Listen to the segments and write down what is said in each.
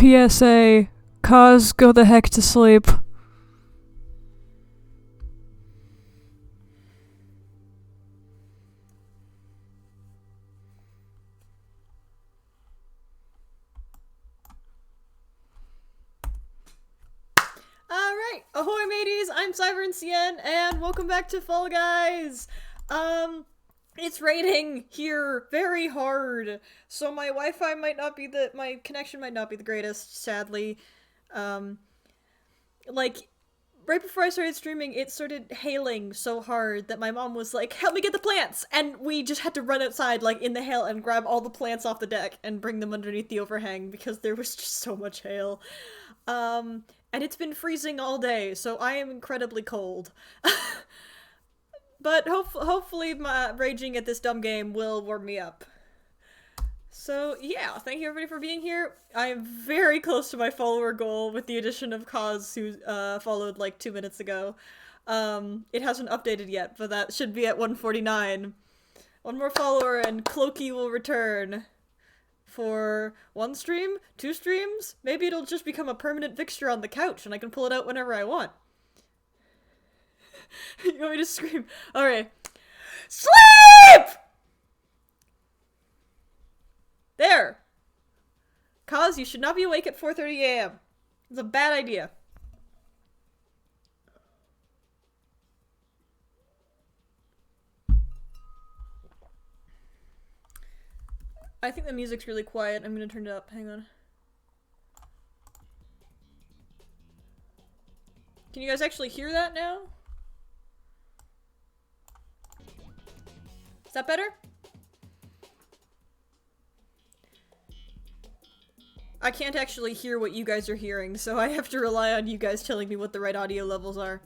PSA, cause go the heck to sleep. Alright, ahoy mateys, I'm Cyberincien, and welcome back to Fall Guys! It's raining here very hard, so my Wi-Fi might not be my connection might not be the greatest, sadly. Like, right before I started streaming, it started hailing so hard that my mom was like, help me get the plants! And we just had to run outside, like, in the hail and grab all the plants off the deck and bring them underneath the overhang because there was just so much hail. And it's been freezing all day, so I am incredibly cold. But hopefully my raging at this dumb game will warm me up. So yeah, thank you everybody for being here. I am very close to my follower goal with the addition of Kaz, who followed like 2 minutes ago. It hasn't updated yet, but that should be at 149. One more follower and Cloaky will return. For 1 stream? 2 streams? Maybe it'll just become a permanent fixture on the couch and I can pull it out whenever I want. You want me to scream? Alright. SLEEP! There! Kaz, you should not be awake at 4:30 a.m. It's a bad idea. I think the music's really quiet. I'm gonna turn it up. Hang on. Can you guys actually hear that now? Is that better? I can't actually hear what you guys are hearing, so I have to rely on you guys telling me what the right audio levels are.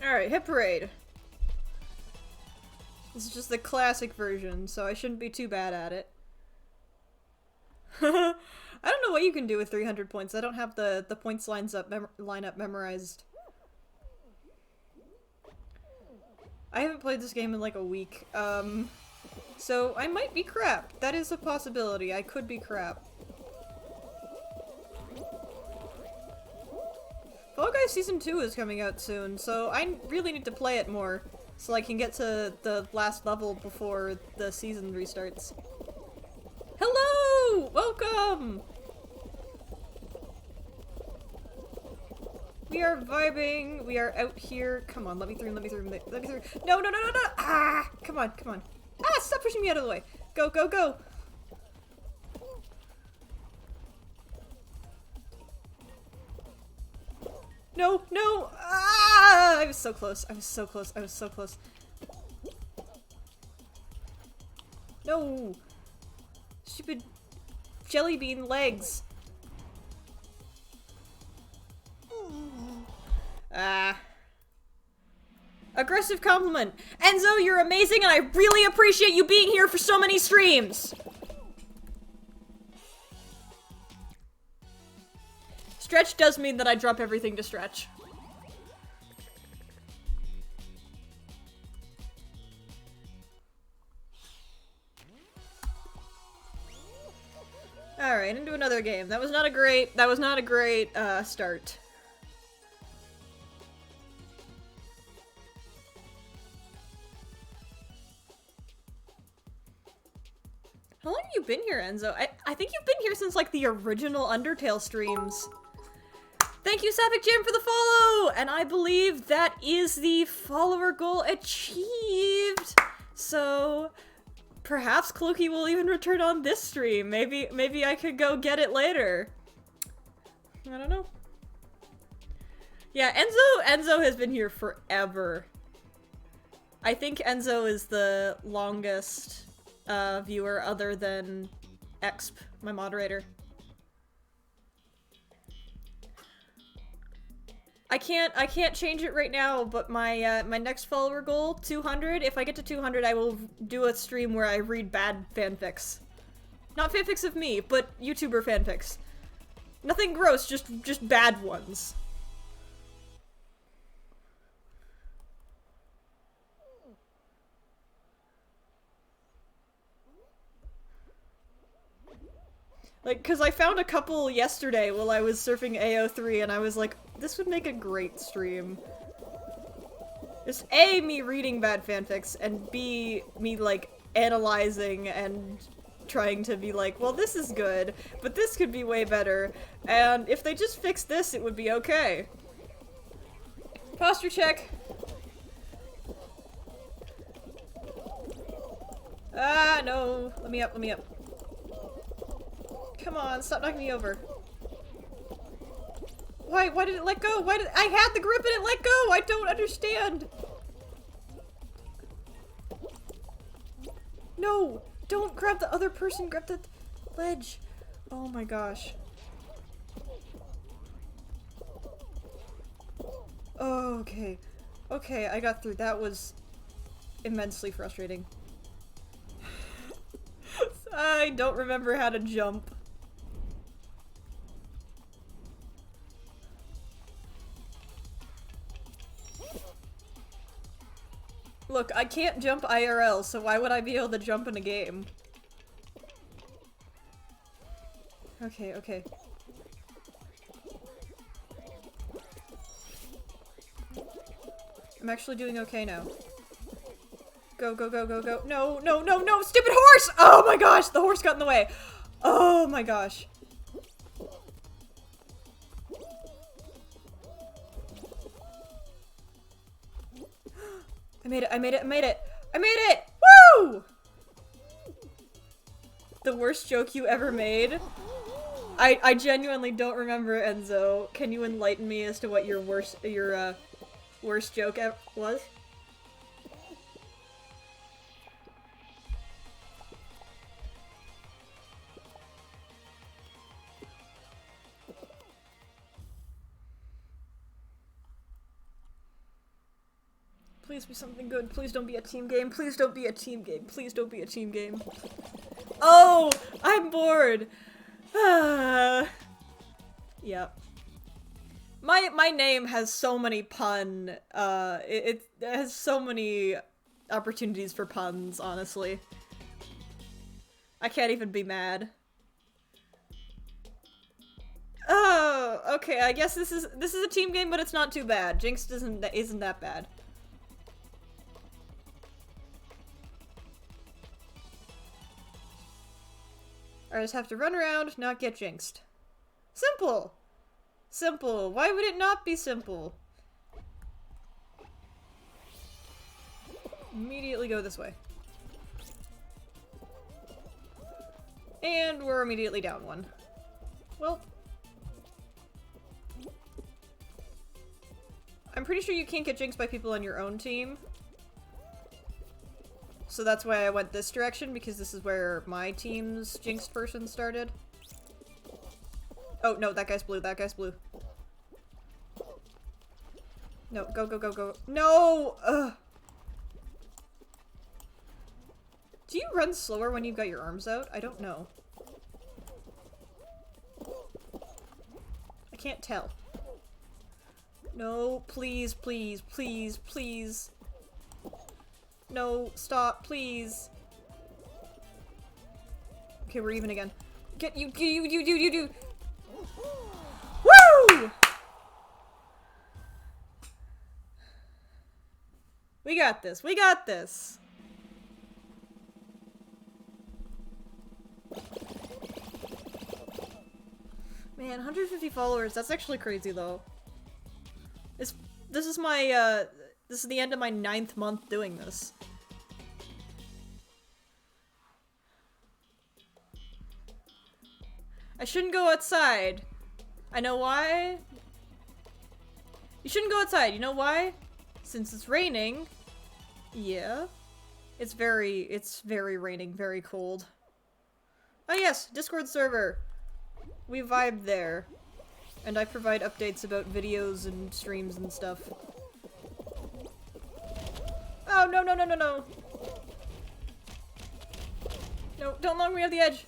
Alright, Hit Parade. This is just the classic version, so I shouldn't be too bad at it. I don't know what you can do with 300 points. I don't have the points lineup memorized. I haven't played this game in like a week, so I might be crap. That is a possibility. I could be crap. Fall Guys Season 2 is coming out soon, so I really need to play it more so I can get to the last level before the season restarts. Hello! Welcome! We are vibing, we are out here. Come on, let me through, let me through, let me through. No, no, no, no, no! Ah! Come on, come on. Ah, stop pushing me out of the way. Go, go, go! No, no! Ah! I was so close. I was so close. I was so close. No! Stupid jelly bean legs. Ah. Aggressive compliment. Enzo, you're amazing and I really appreciate you being here for so many streams! Stretch does mean that I drop everything to stretch. Alright, into another game. That was not a great start. How long have you been here, Enzo? I think you've been here since like the original Undertale streams. Thank you, Sapphic Jim, for the follow! And I believe that is the follower goal achieved! So, perhaps Cloaky will even return on this stream. Maybe I could go get it later. I don't know. Yeah, Enzo has been here forever. I think Enzo is the longest viewer other than Exp, my moderator. I can't change it right now, but my my next follower goal, 200, if I get to 200, I will do a stream where I read bad fanfics. Not fanfics of me, but YouTuber fanfics. Nothing gross, just bad ones. Like, cause I found a couple yesterday while I was surfing AO3 and I was like, this would make a great stream. Just A, me reading bad fanfics, and B, me like analyzing and trying to be like, well, this is good, but this could be way better, and if they just fix this, it would be okay. Posture check. Ah, no. Let me up, let me up. Come on, stop knocking me over. Why did it let go? Why did- I had the grip and it let go! I don't understand! No! Don't grab the other person, grab the ledge. Oh my gosh. Oh, okay. Okay, I got through. That was immensely frustrating. I don't remember how to jump. Look, I can't jump IRL, so why would I be able to jump in a game? Okay, okay. I'm actually doing okay now. Go, go, go, go, go. No, no, no, no! Stupid horse! Oh my gosh! The horse got in the way! Oh my gosh. I made it, I made it, I made it! I made it! Woo! The worst joke you ever made? I genuinely don't remember, Enzo. Can you enlighten me as to what your worst joke was? Please be something good. Please don't be a team game. Please don't be a team game. Please don't be a team game. Oh! I'm bored! Yep. My name has so many it has so many opportunities for puns, honestly. I can't even be mad. Oh, okay, I guess this is a team game, but it's not too bad. Jinx isn't that bad. I just have to run around, not get jinxed. Simple! Simple. Why would it not be simple? Immediately go this way. And we're immediately down one. Well. I'm pretty sure you can't get jinxed by people on your own team. So that's why I went this direction, because this is where my team's jinxed person started. Oh, no, that guy's blue, that guy's blue. No, go, go, go, go. No! Ugh. Do you run slower when you've got your arms out? I don't know. I can't tell. No, please, please, please, please. No, stop, please. Okay, we're even again. Get you. Woo! We got this. We got this. Man, 150 followers. That's actually crazy, though. This is my, this is the end of my 9th month doing this. I shouldn't go outside. I know why. You shouldn't go outside. You know why? Since it's raining. Yeah. It's very raining, very cold. Oh yes, Discord server. We vibe there. And I provide updates about videos and streams and stuff. Oh, no, no, no, no, no. No, don't knock me off the edge.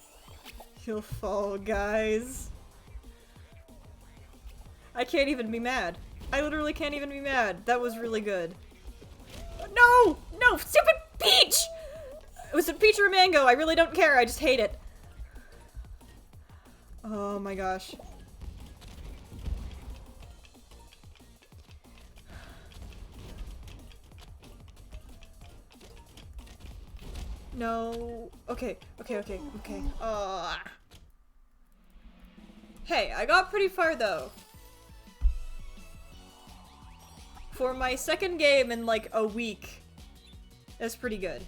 You'll fall, guys. I can't even be mad. I literally can't even be mad. That was really good. No! No! Stupid peach! Was it peach or a mango? I really don't care. I just hate it. Oh my gosh. No. Okay. Hey, I got pretty far though. For my second game in like a week. That's pretty good.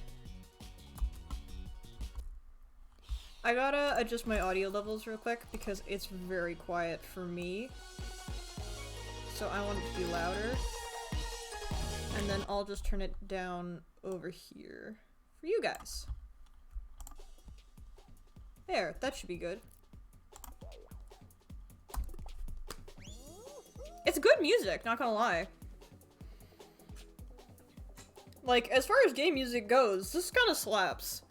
I gotta adjust my audio levels real quick because it's very quiet for me. So I want it to be louder. And then I'll just turn it down over here for you guys. There, that should be good. It's good music, not gonna lie. Like, as far as game music goes, this kind of slaps.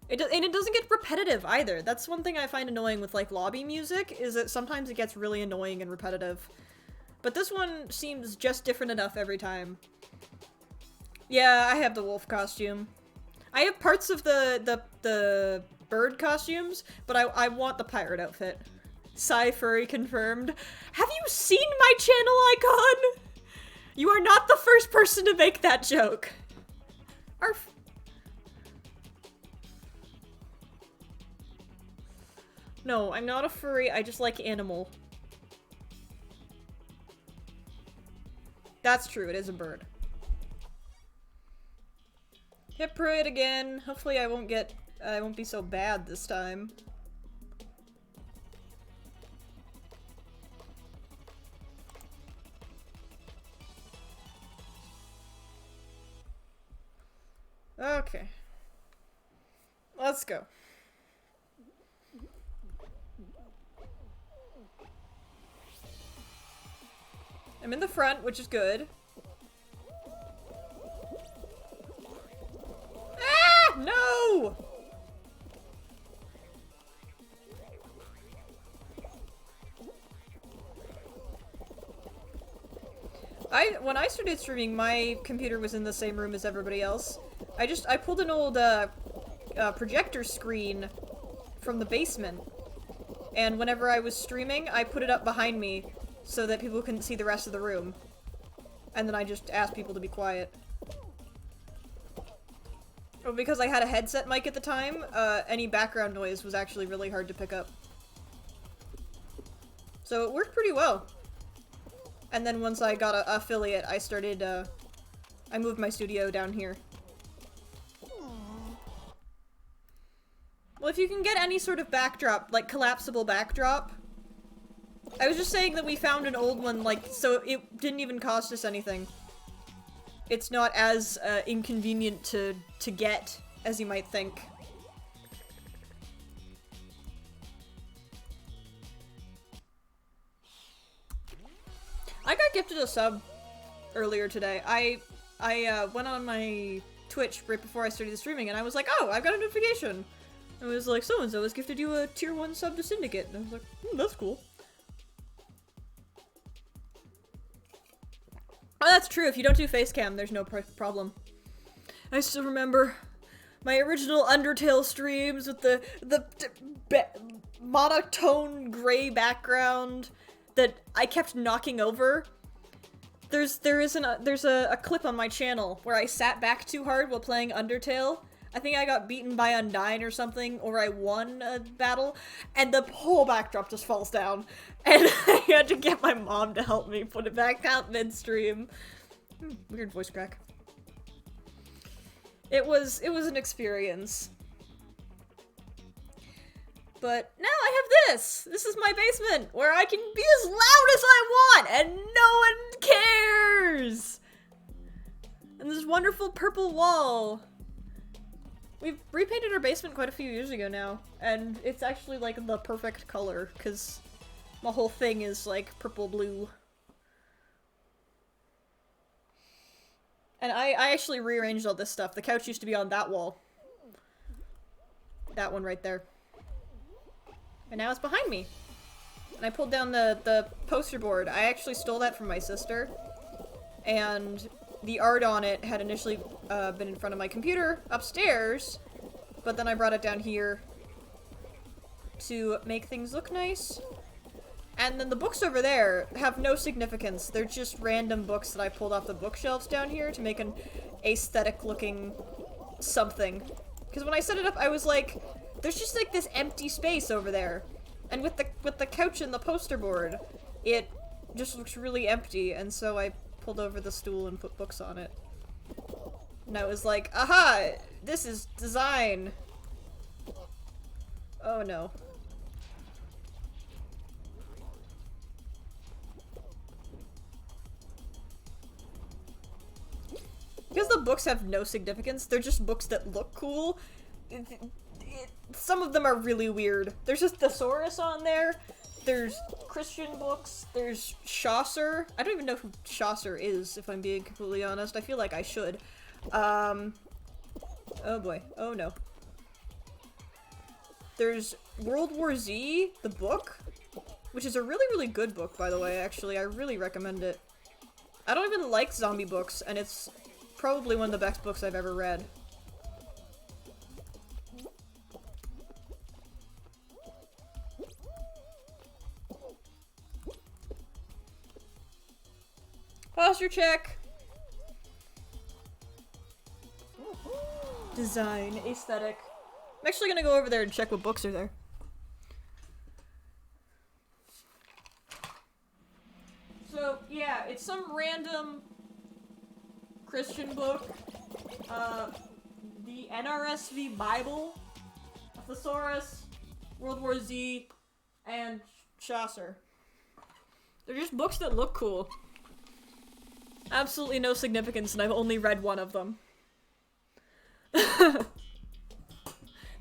And it doesn't get repetitive either. That's one thing I find annoying with like lobby music, is that sometimes it gets really annoying and repetitive. But this one seems just different enough every time. Yeah, I have the wolf costume. I have parts of the bird costumes, but I want the pirate outfit. Sci-furry confirmed. Have you seen my channel icon? You are not the first person to make that joke. Arf. No, I'm not a furry, I just like animal. That's true, it is a bird. Hit parade again. Hopefully I won't be so bad this time. Okay. Let's go. I'm in the front, which is good. Ah! No! When I started streaming, my computer was in the same room as everybody else. I pulled an old, projector screen from the basement. And whenever I was streaming, I put it up behind me so that people couldn't see the rest of the room. And then I just asked people to be quiet. Well, because I had a headset mic at the time, any background noise was actually really hard to pick up. So it worked pretty well. And then once I got an affiliate, I started, I moved my studio down here. Well, if you can get any sort of backdrop, like collapsible backdrop. I was just saying that we found an old one, like, so it didn't even cost us anything. It's not as inconvenient to get as you might think. I got gifted a sub earlier today. I went on my Twitch right before I started streaming and I was like, oh, I got a notification. It was like, so-and-so has gifted you a tier 1 sub to Syndicate. And I was like, that's cool. Oh, that's true. If you don't do face cam, there's no problem. I still remember my original Undertale streams with the monotone gray background that I kept knocking over. There's a clip on my channel where I sat back too hard while playing Undertale. I think I got beaten by Undyne or something, or I won a battle, and the whole backdrop just falls down. And I had to get my mom to help me put it back out mid-stream. Weird voice crack. It was an experience. But now I have this! This is my basement, where I can be as loud as I want, and no one cares! And this wonderful purple wall. We've repainted our basement quite a few years ago now, and it's actually like the perfect color, because the whole thing is like purple-blue. And I actually rearranged all this stuff. The couch used to be on that wall. That one right there. And now it's behind me. And I pulled down the poster board. I actually stole that from my sister. And the art on it had initially been in front of my computer upstairs, but then I brought it down here to make things look nice. And then the books over there have no significance. They're just random books that I pulled off the bookshelves down here to make an aesthetic looking something. Because when I set it up, I was like, there's just like this empty space over there. And with the couch and the poster board, it just looks really empty, and so I pulled over the stool and put books on it. And I was like, aha! This is design! Oh no. Because the books have no significance, they're just books that look cool. Some of them are really weird. There's just Thesaurus on there, there's Christian books, there's Chaucer. I don't even know who Chaucer is, if I'm being completely honest. I feel like I should. Oh boy. Oh no. There's World War Z, the book, which is a really, really good book, by the way, actually. I really recommend it. I don't even like zombie books, and it's probably one of the best books I've ever read. Posture check. Design, aesthetic. I'm actually gonna go over there and check what books are there. So, yeah, it's some random Christian book. The NRSV Bible, Thesaurus, World War Z, and Chaucer. They're just books that look cool. Absolutely no significance, and I've only read one of them.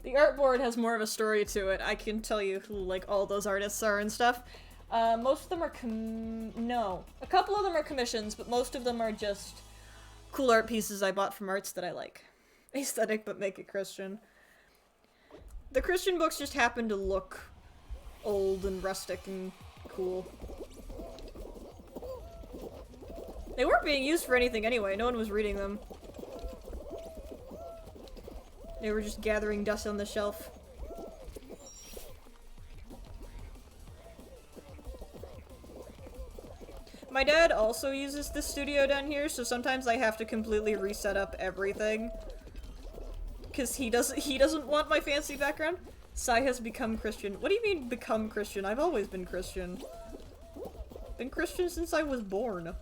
The artboard has more of a story to it. I can tell you who, like, all those artists are and stuff. Most of them are no. A couple of them are commissions, but most of them are just cool art pieces I bought from arts that I like. Aesthetic, but make it Christian. The Christian books just happen to look old and rustic and cool. They weren't being used for anything anyway, no one was reading them. They were just gathering dust on the shelf. My dad also uses this studio down here, so sometimes I have to completely reset up everything. Cause he doesn't want my fancy background. Sai has become Christian. What do you mean, become Christian? I've always been Christian. Been Christian since I was born.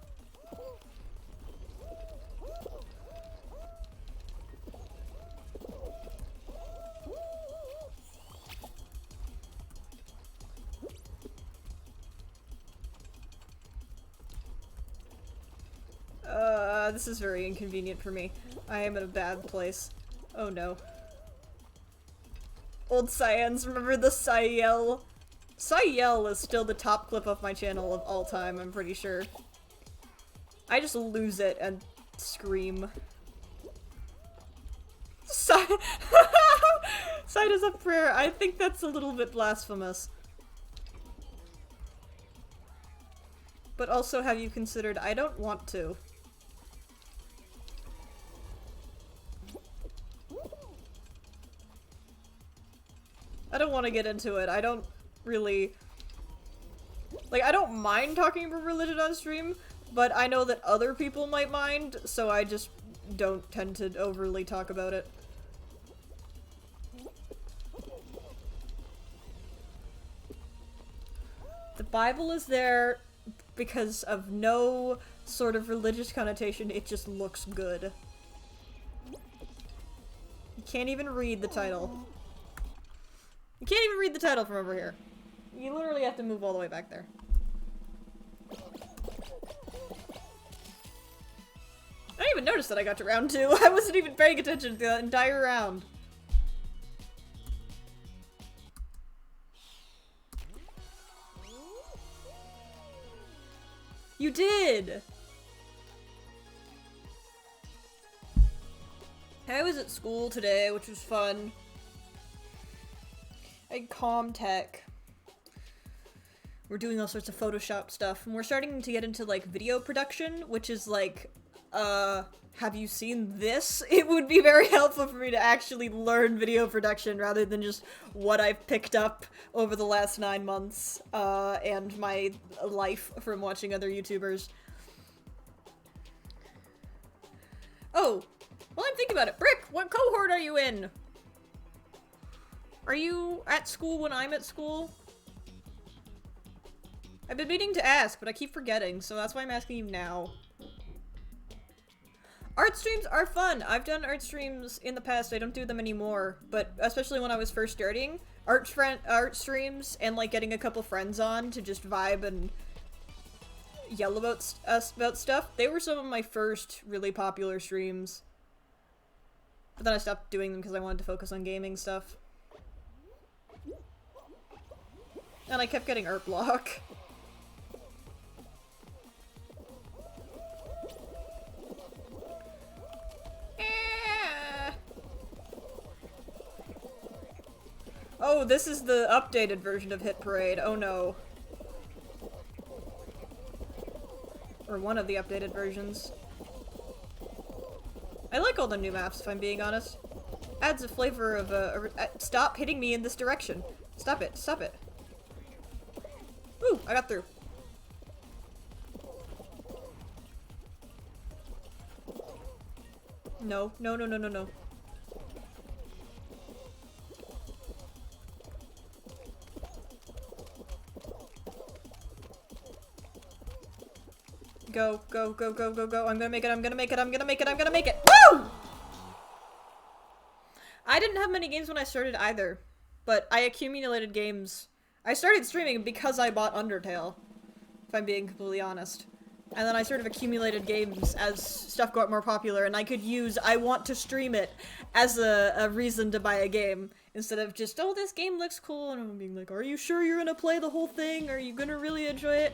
This is very inconvenient for me. I am in a bad place. Oh no. Old Cyans, remember the Cyel? Cyel is still the top clip of my channel of all time, I'm pretty sure. I just lose it and scream. Sai does a prayer. I think that's a little bit blasphemous. But also, have you considered, I don't want to. I don't want to get into it. I don't really... Like, I don't mind talking about religion on stream, but I know that other people might mind, so I just don't tend to overly talk about it. The Bible is there because of no sort of religious connotation, it just looks good. You can't even read the title. You can't even read the title from over here. You literally have to move all the way back there. I didn't even notice that I got to round 2. I wasn't even paying attention to the entire round. You did! I was at school today, which was fun. I had Comtech. We're doing all sorts of Photoshop stuff, and we're starting to get into, like, video production, which is, like, have you seen this? It would be very helpful for me to actually learn video production rather than just what I've picked up over the last 9 months, and my life from watching other YouTubers. Oh, well, I'm thinking about it. Brick, what cohort are you in? Are you at school when I'm at school? I've been meaning to ask, but I keep forgetting, so that's why I'm asking you now. Art streams are fun. I've done art streams in the past. I don't do them anymore, but especially when I was first starting, art streams and like getting a couple friends on to just vibe and yell about stuff. They were some of my first really popular streams. But then I stopped doing them because I wanted to focus on gaming stuff. And I kept getting art block. Oh, this is the updated version of Hit Parade. Oh no. Or one of the updated versions. I like all the new maps, if I'm being honest. Adds a flavor of stop hitting me in this direction. Stop it, stop it. Woo, I got through. No, no, no, no, no, no. Go, go, go, go, go, go. I'm gonna make it, I'm gonna make it, I'm gonna make it, I'm gonna make it. Woo! I didn't have many games when I started either, but I accumulated games. I started streaming because I bought Undertale, if I'm being completely honest. And then I sort of accumulated games as stuff got more popular, and I could use I want to stream it as a reason to buy a game, instead of just, oh, this game looks cool, and I'm being like, are you sure you're gonna play the whole thing? Are you gonna really enjoy it?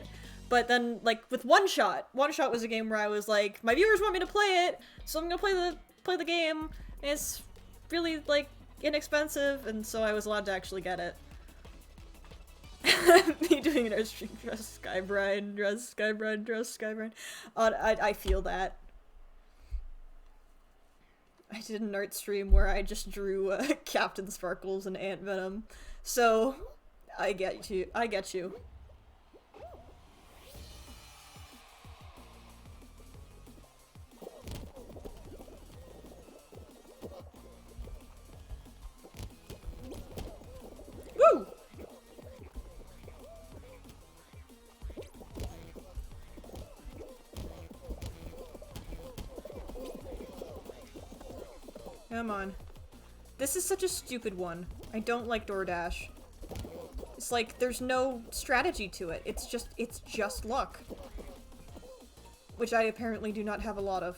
But then, like, with One Shot was a game where I was like, my viewers want me to play it, so I'm gonna play the game, and it's really, like, inexpensive, and so I was allowed to actually get it. Me doing an art stream, dress Skybrine, dress Skybrine, dress Skybrine. I feel that. I did an art stream where I just drew Captain Sparkles and Ant Venom, so I get you. I get you. Woo! Come on. This is such a stupid one. I don't like DoorDash. It's like, there's no strategy to it. It's just luck. Which I apparently do not have a lot of.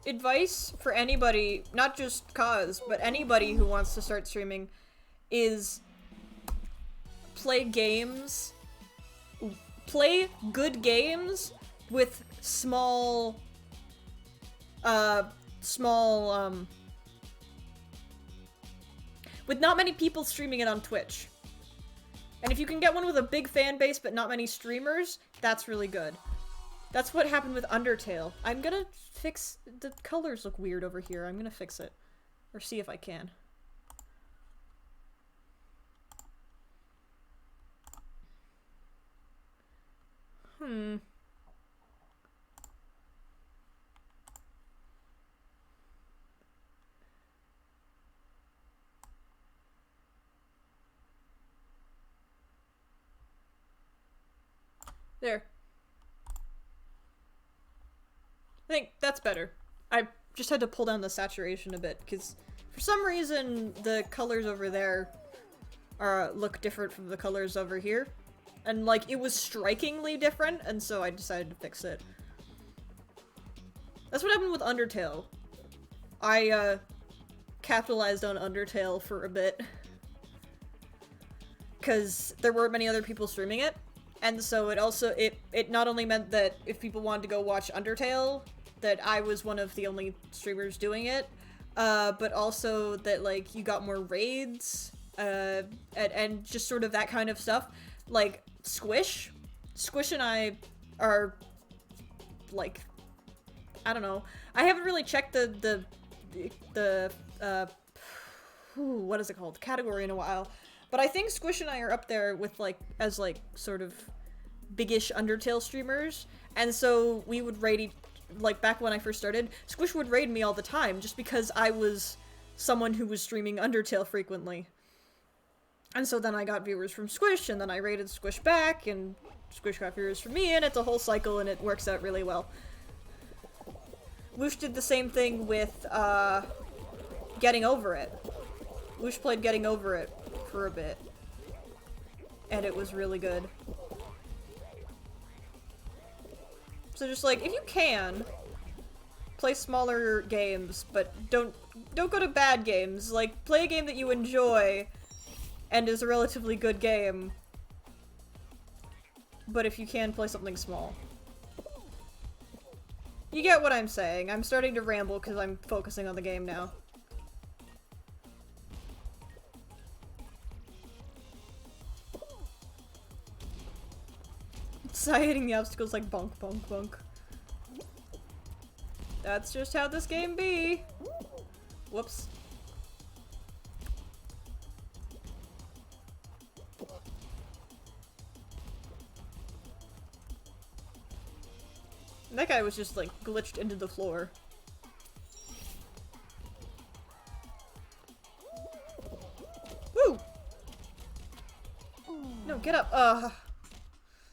Advice for anybody, not just Kaz, but anybody who wants to start streaming, is play good games with small, with not many people streaming it on Twitch. And if you can get one with a big fan base but not many streamers, that's really good. That's what happened with Undertale. I'm gonna fix... the colors look weird over here. I'm gonna fix it. Or see if I can. There. I think that's better. I just had to pull down the saturation a bit, because for some reason the colors over there look different from the colors over here. And, like, it was strikingly different, and so I decided to fix it. That's what happened with Undertale. I, capitalized on Undertale for a bit. Because there weren't many other people streaming it. And so it not only meant that if people wanted to go watch Undertale, that I was one of the only streamers doing it, but also that, like, you got more raids, and just sort of that kind of stuff. Like, Squish and I are, like, I don't know. I haven't really checked the what is it called? Category in a while. But I think Squish and I are up there with, like, as, like, sort of biggish Undertale streamers. And so we would raid like, back when I first started, Squish would raid me all the time just because I was someone who was streaming Undertale frequently. And so then I got viewers from Squish, and then I raided Squish back, and Squish got viewers from me, and it's a whole cycle, and it works out really well. Woosh did the same thing with, Getting Over It. Woosh played Getting Over It for a bit. And it was really good. So just, like, if you can, play smaller games, but don't go to bad games. Like, play a game that you enjoy and is a relatively good game. But if you can, play something small. You get what I'm saying. I'm starting to ramble because I'm focusing on the game now. Sai hitting the obstacles like bonk, bonk, bonk. That's just how this game be. Whoops. That guy was just, like, glitched into the floor. Woo! No, get up. Ugh.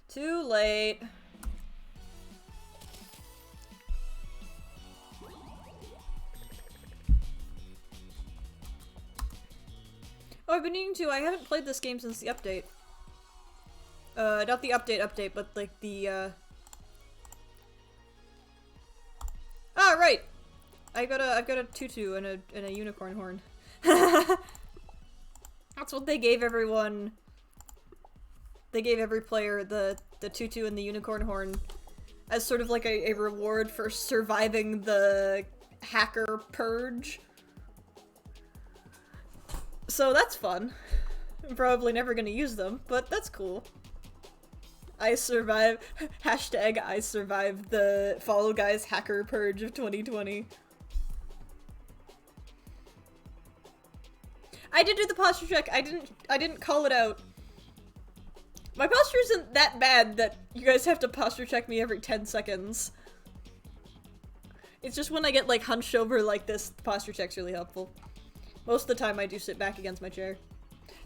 Too late. Oh, I've been needing to. I haven't played this game since the update. Not the update, but, like, the, Ah, right! I've got a tutu and a unicorn horn. That's what they gave everyone. They gave every player the tutu and the unicorn horn as sort of like a reward for surviving the hacker purge. So that's fun. I'm probably never gonna use them, but that's cool. I survived the Fall Guys hacker purge of 2020. I did do the posture check. I didn't call it out. My posture isn't that bad that you guys have to posture check me every 10 seconds. It's just when I get, like, hunched over like this, the posture check's really helpful. Most of the time I do sit back against my chair.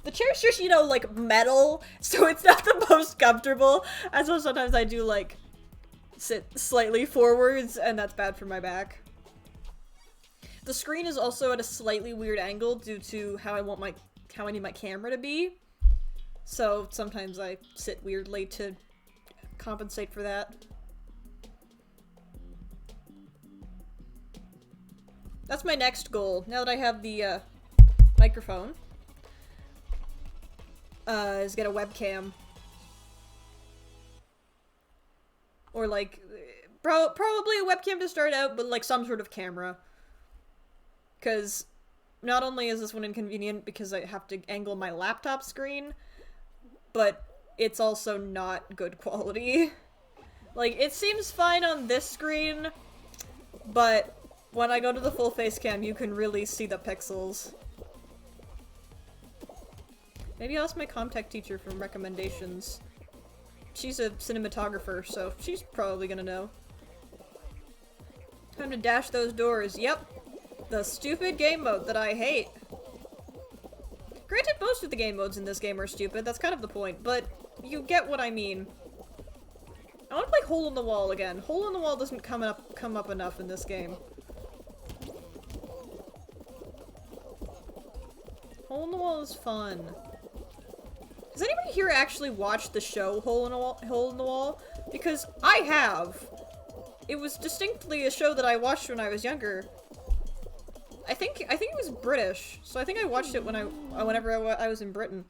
The chair's just, you know, like, metal, so it's not the most comfortable. And so sometimes I do, like, sit slightly forwards, and that's bad for my back. The screen is also at a slightly weird angle due to how I need my camera to be. So sometimes I sit weirdly to compensate for that. That's my next goal, now that I have the, microphone. Is get a webcam. Or, like, probably a webcam to start out, but, like, some sort of camera. Because not only is this one inconvenient because I have to angle my laptop screen, but it's also not good quality. Like, it seems fine on this screen, but when I go to the full face cam, you can really see the pixels. Maybe I'll ask my Comtech teacher for recommendations. She's a cinematographer, so she's probably gonna know. Time to dash those doors. Yep. The stupid game mode that I hate. Granted, most of the game modes in this game are stupid, that's kind of the point, but you get what I mean. I want to play Hole in the Wall again. Hole in the Wall doesn't come up enough in this game. Hole in the Wall is fun. Has anybody here actually watched the show Hole in the Wall? Because I have. It was distinctly a show that I watched when I was younger. I think it was British, so I think I watched it whenever I was in Britain.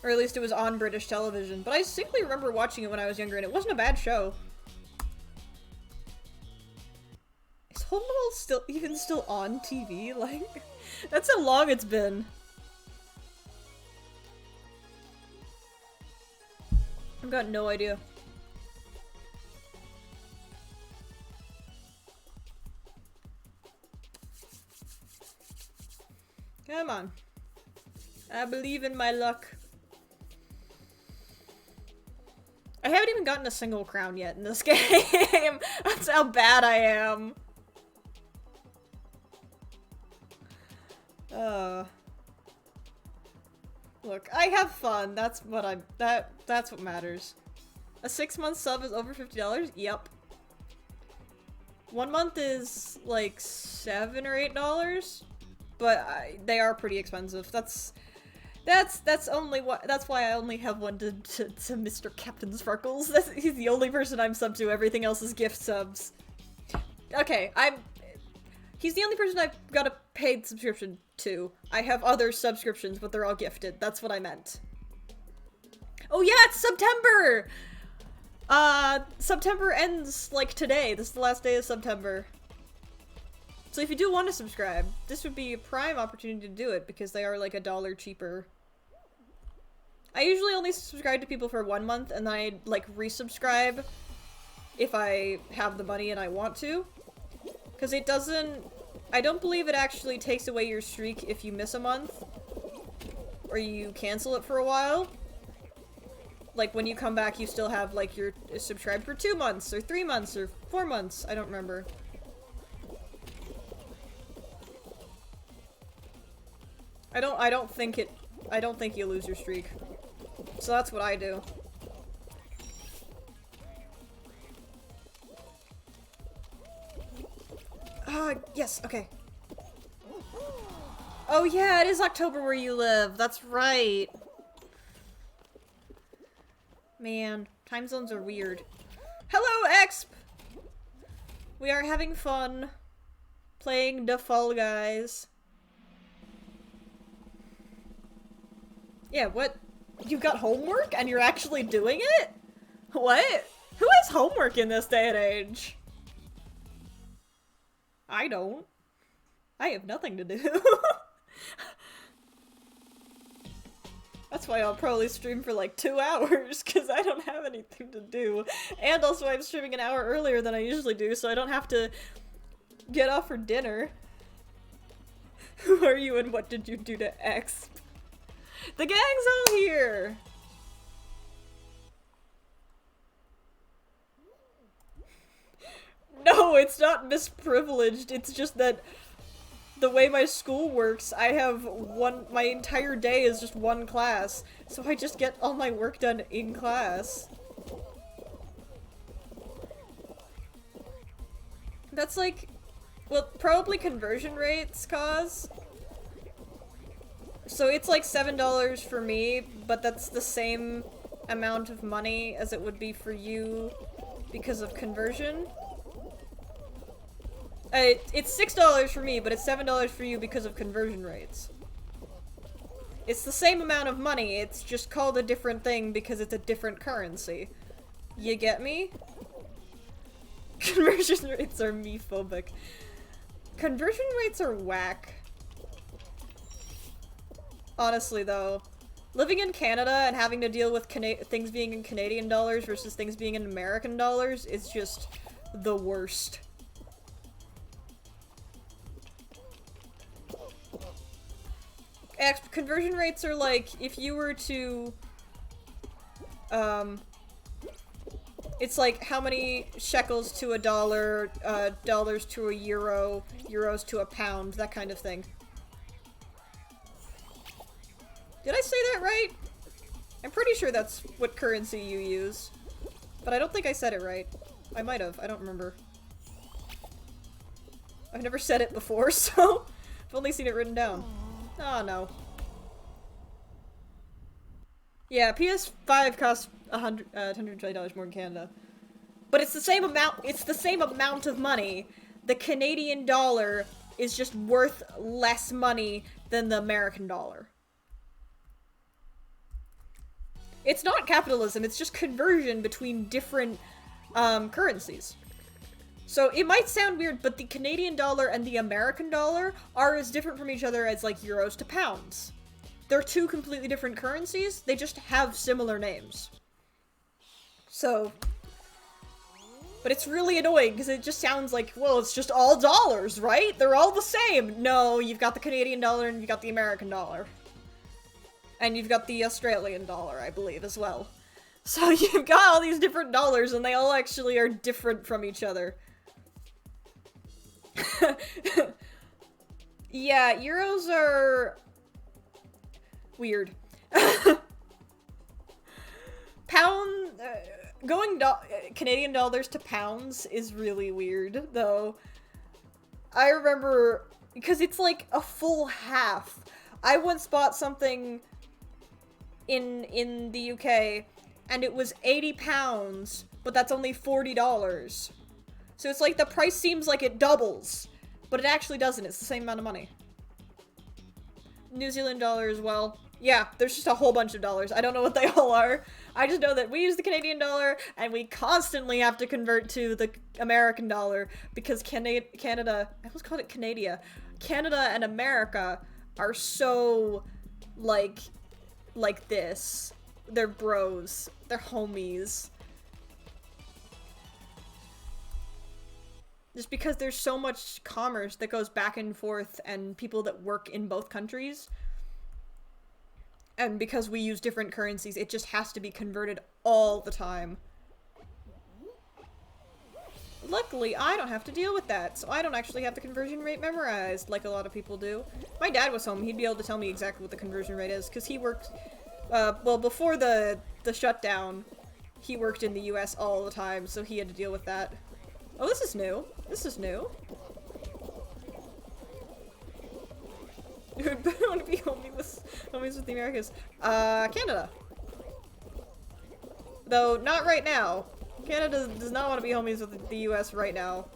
Or at least it was on British television. But I distinctly remember watching it when I was younger, and it wasn't a bad show. I Home Alone still on TV? Like, that's how long it's been. I've got no idea. Come on. I believe in my luck. I haven't even gotten a single crown yet in this game. That's how bad I am. Look, I have fun. That's what that's what matters. A 6-month sub is over $50? Yep. 1 month is like $7 or $8, but they are pretty expensive. That's why I only have one to Mr. Captain Sparkles. He's the only person I'm sub to. Everything else is gift subs. Okay, he's the only person I've got a paid subscription to. I have other subscriptions, but they're all gifted. That's what I meant. Oh yeah, it's September! September ends, like, today. This is the last day of September. So if you do want to subscribe, this would be a prime opportunity to do it, because they are, like, $1 cheaper. I usually only subscribe to people for 1 month, and then I, like, resubscribe if I have the money and I want to. Because it doesn't... I don't believe it actually takes away your streak if you miss a month. Or you cancel it for a while. Like, when you come back, you still have, like, you're subscribed for 2 months, or 3 months, or 4 months. I don't remember. I don't think you lose your streak. So that's what I do. Yes, okay. Oh yeah, it is October where you live. That's right. Man, time zones are weird. Hello, Exp! We are having fun playing the Fall Guys. Yeah, what? You've got homework and you're actually doing it? What? Who has homework in this day and age? I don't. I have nothing to do. That's why I'll probably stream for like 2 hours, because I don't have anything to do. And also I'm streaming an hour earlier than I usually do, so I don't have to get off for dinner. Who are you and what did you do to X? The gang's all here! No, it's not misprivileged, it's just that the way my school works, I have my entire day is just one class, so I just get all my work done in class. That's like, well, probably conversion rates cause. So it's like $7 for me, but that's the same amount of money as it would be for you because of conversion. It's $6 for me, but it's $7 for you because of conversion rates. It's the same amount of money, it's just called a different thing because it's a different currency. You get me? Conversion rates are me-phobic. Conversion rates are whack. Honestly, though. Living in Canada and having to deal with things being in Canadian dollars versus things being in American dollars is just the worst. Conversion rates are like, if you were to, it's like how many shekels to a dollar, dollars to a euro, euros to a pound, that kind of thing. Did I say that right? I'm pretty sure that's what currency you use. But I don't think I said it right. I might have, I don't remember. I've never said it before, so I've only seen it written down. Oh no. Yeah, PS5 costs $120 more in Canada. But it's the same amount of money. The Canadian dollar is just worth less money than the American dollar. It's not capitalism, it's just conversion between different currencies. So it might sound weird, but the Canadian dollar and the American dollar are as different from each other as like euros to pounds. They're two completely different currencies, they just have similar names. So, but it's really annoying because it just sounds like, well, it's just all dollars, right? They're all the same. No, you've got the Canadian dollar and you've got the American dollar. And you've got the Australian dollar, I believe, as well. So you've got all these different dollars and they all actually are different from each other. Yeah, euros are weird. Going Canadian dollars to pounds is really weird, though. I remember, because it's like a full half. I once bought something in the UK, and it was 80 pounds, but that's only $40. So it's like the price seems like it doubles, but it actually doesn't. It's the same amount of money. New Zealand dollar as well. Yeah, there's just a whole bunch of dollars. I don't know what they all are. I just know that we use the Canadian dollar, and we constantly have to convert to the American dollar, because Canada, I almost called it Canada. Canada and America are so, like this. They're bros. They're homies. Just because there's so much commerce that goes back and forth, and people that work in both countries. And because we use different currencies, it just has to be converted all the time. Luckily, I don't have to deal with that, so I don't actually have the conversion rate memorized like a lot of people do. My dad was home, he'd be able to tell me exactly what the conversion rate is, because he worked, well, before the shutdown, he worked in the US all the time, so he had to deal with that. Oh, this is new. This is new. I want to be homies with the Americas. Canada. Though, not right now. Canada does not want to be homies with the US right now.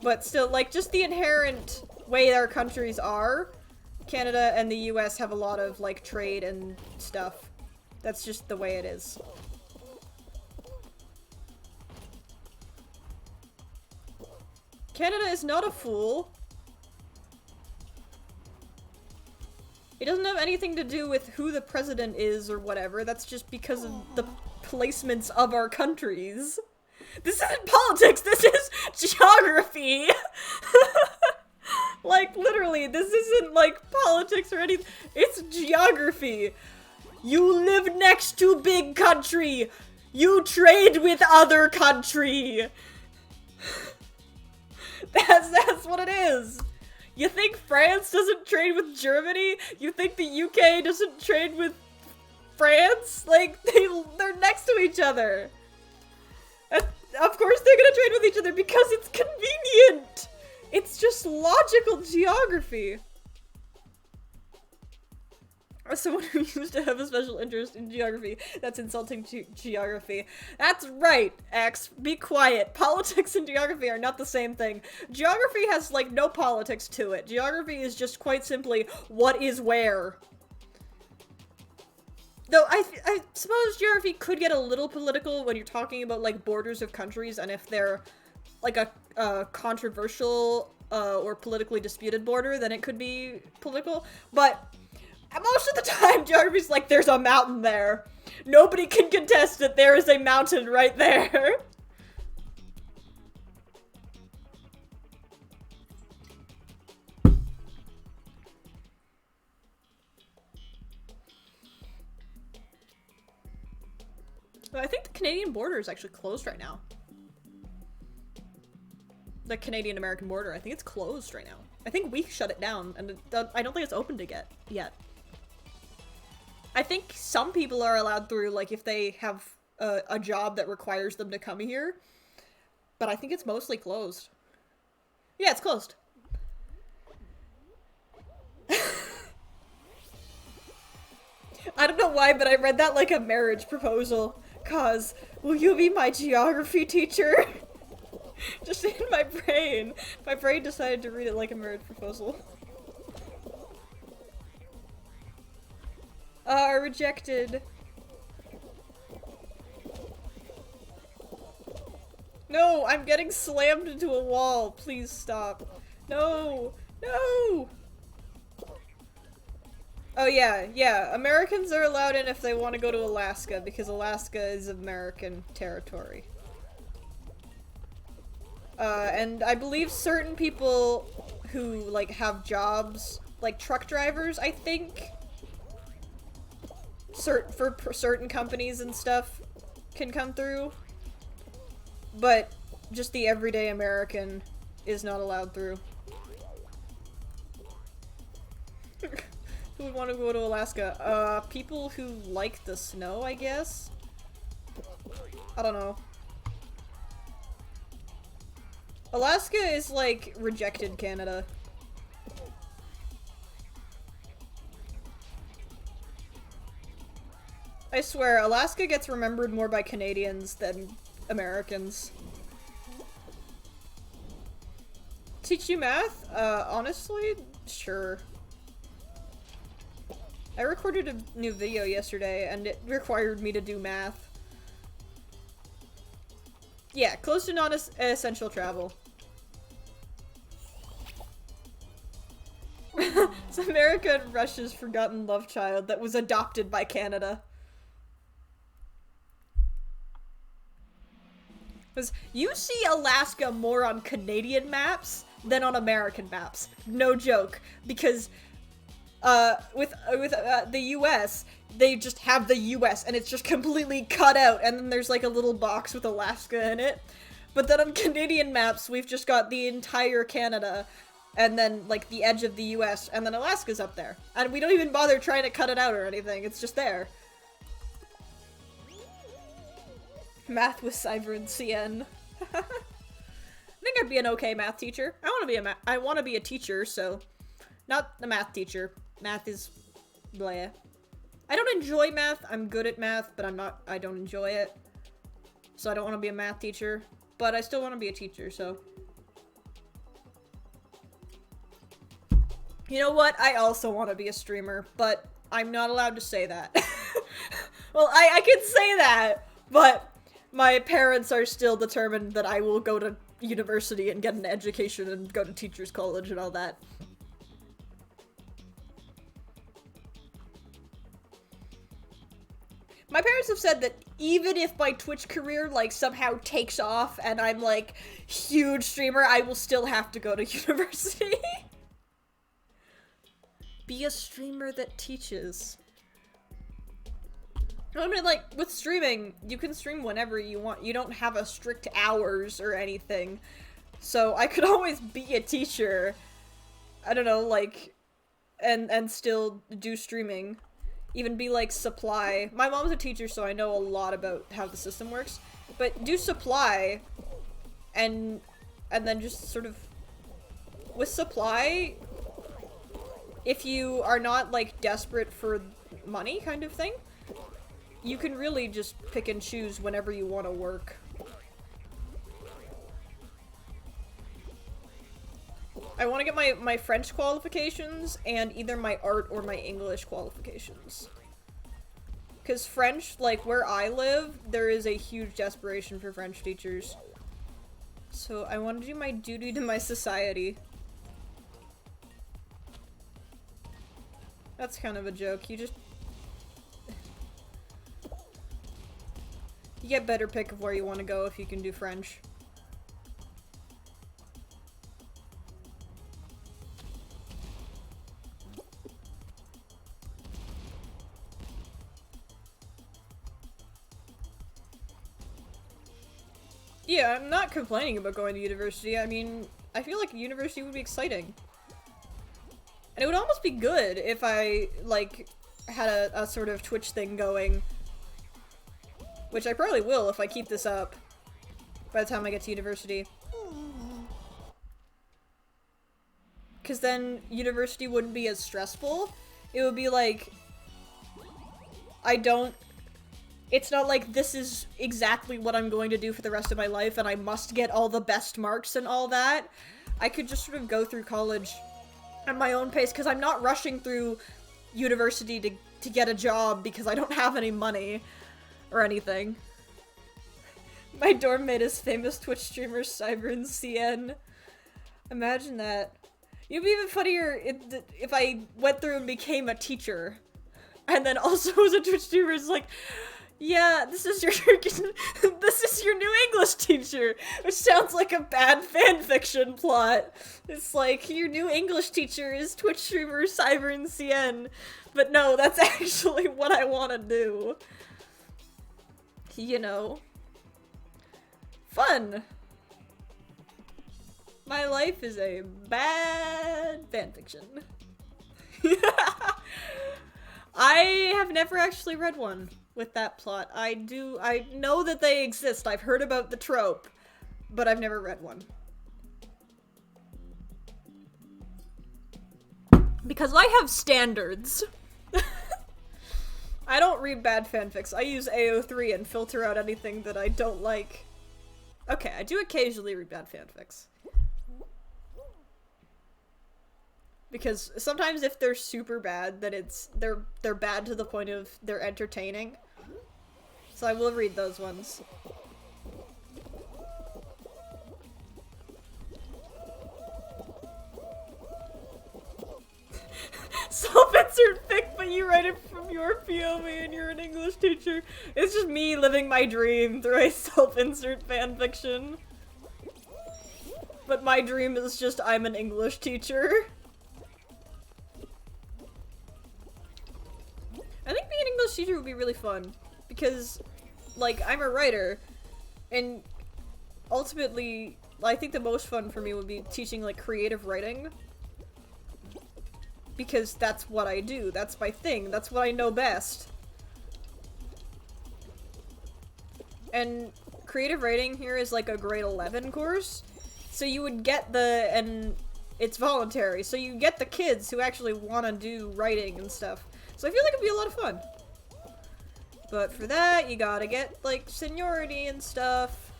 But still, like, just the inherent way our countries are, Canada and the US have a lot of, like, trade and stuff. That's just the way it is. Canada is not a fool. It doesn't have anything to do with who the president is or whatever. That's just because of the placements of our countries. This isn't politics, this is geography! Like, literally, this isn't, like, politics or anything. It's geography. You live next to big country. You trade with other country. That's what it is. You think France doesn't trade with Germany? You think the UK doesn't trade with France? Like, they're next to each other. And of course they're gonna trade with each other because it's convenient. It's just logical geography. As someone who used to have a special interest in geography, that's insulting to geography. That's right, X. Be quiet. Politics and geography are not the same thing. Geography has, like, no politics to it. Geography is just quite simply what is where. Though I suppose geography could get a little political when you're talking about, like, borders of countries, and if they're, like, a controversial or politically disputed border, then it could be political. But most of the time, geography's like, there's a mountain there. Nobody can contest that there is a mountain right there. I think the Canadian border is actually closed right now. The Canadian-American border, I think it's closed right now. I think we shut it down, and I don't think it's open to yet. I think some people are allowed through, like, if they have a job that requires them to come here. But I think it's mostly closed. Yeah, it's closed. I don't know why, but I read that like a marriage proposal. Cause, will you be my geography teacher? Just in my brain. My brain decided to read it like a marriage proposal. Rejected. No, I'm getting slammed into a wall. Please stop. No! No! Oh yeah. Americans are allowed in if they want to go to Alaska, because Alaska is American territory. And I believe certain people who, like, have jobs, like truck drivers, I think, for certain companies and stuff, can come through. But just the everyday American is not allowed through. Who would want to go to Alaska? People who like the snow, I guess? I don't know. Alaska is like rejected Canada. I swear, Alaska gets remembered more by Canadians than Americans. Teach you math? Honestly, sure. I recorded a new video yesterday and it required me to do math. Yeah, close to non-essential travel. It's America and Russia's forgotten love child that was adopted by Canada. Because you see Alaska more on Canadian maps than on American maps. No joke. Because with the US, they just have the US and it's just completely cut out, and then there's like a little box with Alaska in it. But then on Canadian maps, we've just got the entire Canada and then like the edge of the US, and then Alaska's up there. And we don't even bother trying to cut it out or anything, it's just there. Math with Cyber and CN. I think I'd be an okay math teacher. I want to be a teacher, so not a math teacher. Math is bleh. I don't enjoy math. I'm good at math, but I don't enjoy it. So I don't want to be a math teacher, but I still want to be a teacher, so. You know what? I also want to be a streamer, but I'm not allowed to say that. Well, I can say that, but my parents are still determined that I will go to university and get an education and go to teacher's college and all that. My parents have said that even if my Twitch career, like, somehow takes off and I'm, like, huge streamer, I will still have to go to university. Be a streamer that teaches. I mean, like, with streaming, you can stream whenever you want. You don't have a strict hours or anything. So I could always be a teacher. I don't know, like, and still do streaming. Even be like supply. My mom's a teacher, so I know a lot about how the system works. But do supply, and then just sort of with supply, if you are not like desperate for money kind of thing, you can really just pick and choose whenever you want to work. I want to get my French qualifications and either my art or my English qualifications. Because French, like where I live, there is a huge desperation for French teachers. So I want to do my duty to my society. That's kind of a joke. You get better pick of where you want to go if you can do French. Yeah, I'm not complaining about going to university. I mean, I feel like university would be exciting. And it would almost be good if I, like, had a sort of Twitch thing going. Which I probably will if I keep this up by the time I get to university. Because then university wouldn't be as stressful. It would be like, it's not like this is exactly what I'm going to do for the rest of my life and I must get all the best marks and all that. I could just sort of go through college at my own pace because I'm not rushing through university to get a job because I don't have any money or anything. My dorm mate is famous Twitch streamer Cybern CN. Imagine that. It'd be even funnier if I went through and became a teacher. And then also as a Twitch streamer is like, yeah, this is your new English teacher, which sounds like a bad fanfiction plot. It's like, your new English teacher is Twitch streamer Cybern CN. But no, that's actually what I want to do. You know. Fun! My life is a bad fanfiction. I have never actually read one with that plot. I know that they exist. I've heard about the trope, but I've never read one. Because I have standards. I don't read bad fanfics. I use AO3 and filter out anything that I don't like. Okay, I do occasionally read bad fanfics. Because sometimes if they're super bad, then they're bad to the point of they're entertaining. So I will read those ones. Self-insert fic, but you write it from your POV and you're an English teacher. It's just me living my dream through a self-insert fanfiction. But my dream is just I'm an English teacher. I think being an English teacher would be really fun. Because, like, I'm a writer. And ultimately, I think the most fun for me would be teaching, like, creative writing. Because that's what I do. That's my thing. That's what I know best. And creative writing here is like a grade 11 course. So you would get and it's voluntary. So you get the kids who actually want to do writing and stuff. So I feel like it'd be a lot of fun. But for that, you gotta get, like, seniority and stuff.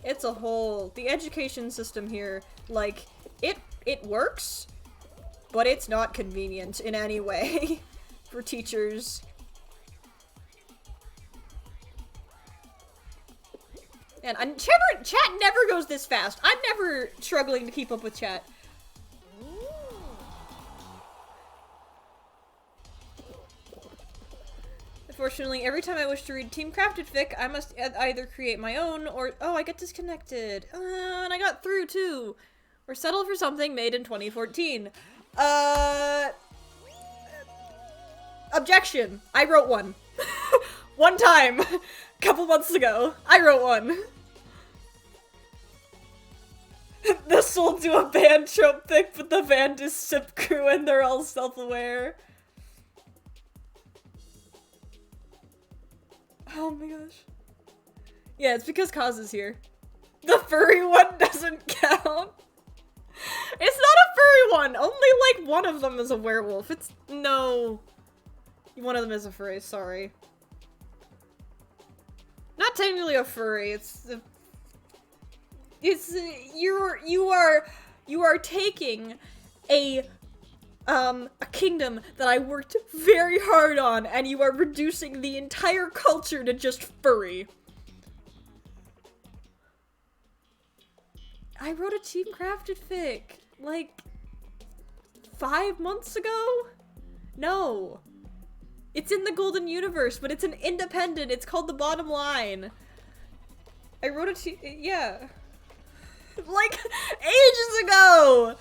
It's a the education system here, like, it works, but it's not convenient in any way for teachers. And chat never goes this fast. I'm never struggling to keep up with chat. Unfortunately, every time I wish to read Team Crafted fic, I must either create my own or- oh, I get disconnected. And I got through too. Or settle for something made in 2014. Objection. I wrote one. One time. A couple months ago. I wrote one. This will do a band trope fic, but the band is Sip Crew and they're all self-aware. Oh my gosh. Yeah, it's because Kaz is here. The furry one doesn't count. It's not a furry one! Only, like, one of them is a werewolf. No. One of them is a furry, sorry. Not technically a furry, you are taking a kingdom that I worked very hard on, and you are reducing the entire culture to just furry. I wrote a Team Crafted fic, like, 5 months ago? No. It's in the Golden Universe, but it's an independent, it's called The Bottom Line. I wrote yeah. Like, ages ago!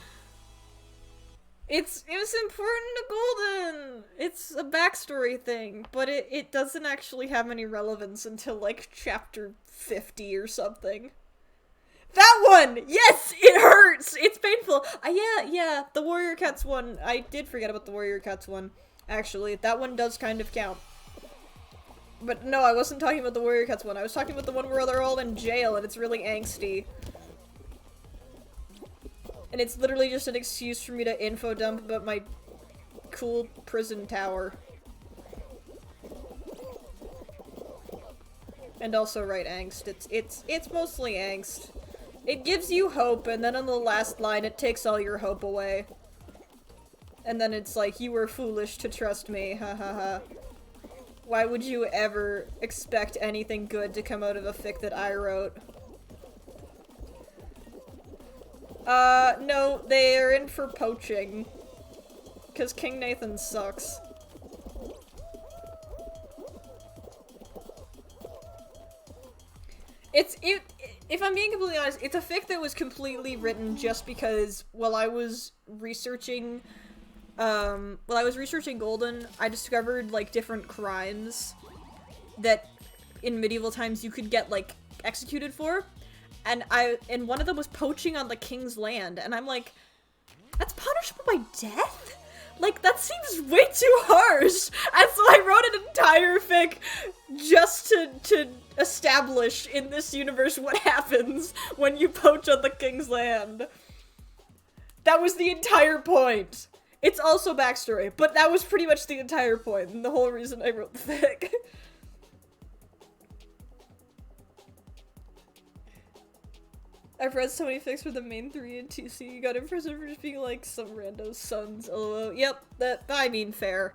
It was important to Golden! It's a backstory thing, but it doesn't actually have any relevance until, like, chapter 50 or something. That one! Yes! It hurts! It's painful! Yeah, the Warrior Cats one. I did forget about the Warrior Cats one, actually. That one does kind of count. But no, I wasn't talking about the Warrior Cats one. I was talking about the one where they're all in jail and it's really angsty. And it's literally just an excuse for me to info dump about my cool prison tower. And also write angst. It's mostly angst. It gives you hope, and then on the last line it takes all your hope away. And then it's like, you were foolish to trust me, ha ha ha. Why would you ever expect anything good to come out of a fic that I wrote? No, they're in for poaching. Cause King Nathan sucks. If I'm being completely honest, it's a fic that was completely written just because while I was researching Golden, I discovered, like, different crimes that in medieval times you could get, like, executed for. And one of them was poaching on the king's land, and I'm like, that's punishable by death? Like, that seems way too harsh! And so I wrote an entire fic just to establish in this universe what happens when you poach on the king's land. That was the entire point. It's also backstory, but that was pretty much the entire point, and the whole reason I wrote the fic. I've read so many fics for the main 3 in TC. You got in prison for just being like some rando sons. LOL. Yep, I mean, fair.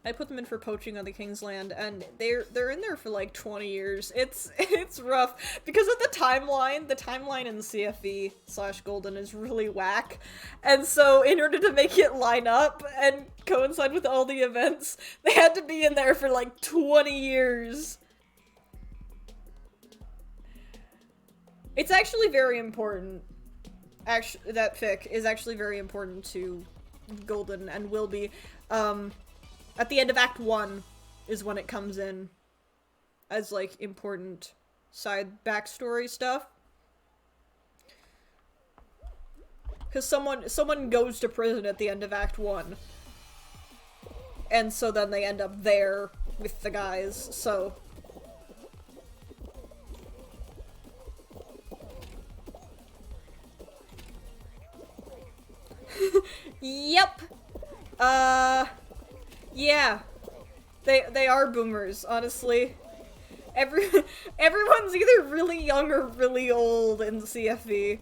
I put them in for poaching on the King's Land, and they're in there for like 20 years. It's rough because of the timeline. The timeline in CFE/Golden is really whack, and so in order to make it line up and coincide with all the events, they had to be in there for like 20 years. It's actually very important. Actually, that fic is actually very important to Golden and will be. At the end of Act 1 is when it comes in as, like, important side backstory stuff. Because someone goes to prison at the end of Act 1. And so then they end up there with the guys, so... Yep! Yeah. They are boomers, honestly. Everyone's either really young or really old in CFE.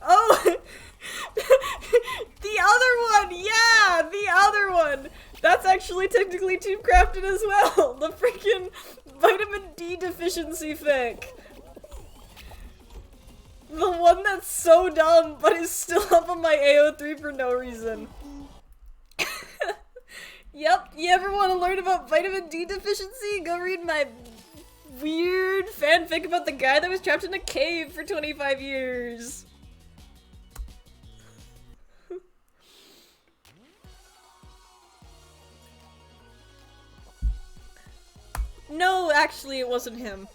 Oh! The other one! Yeah! The other one! That's actually technically Team Crafted as well! The freaking vitamin D deficiency fic! The one that's so dumb, but is still up on my AO3 for no reason. Yep, you ever want to learn about vitamin D deficiency? Go read my weird fanfic about the guy that was trapped in a cave for 25 years. No, actually, it wasn't him.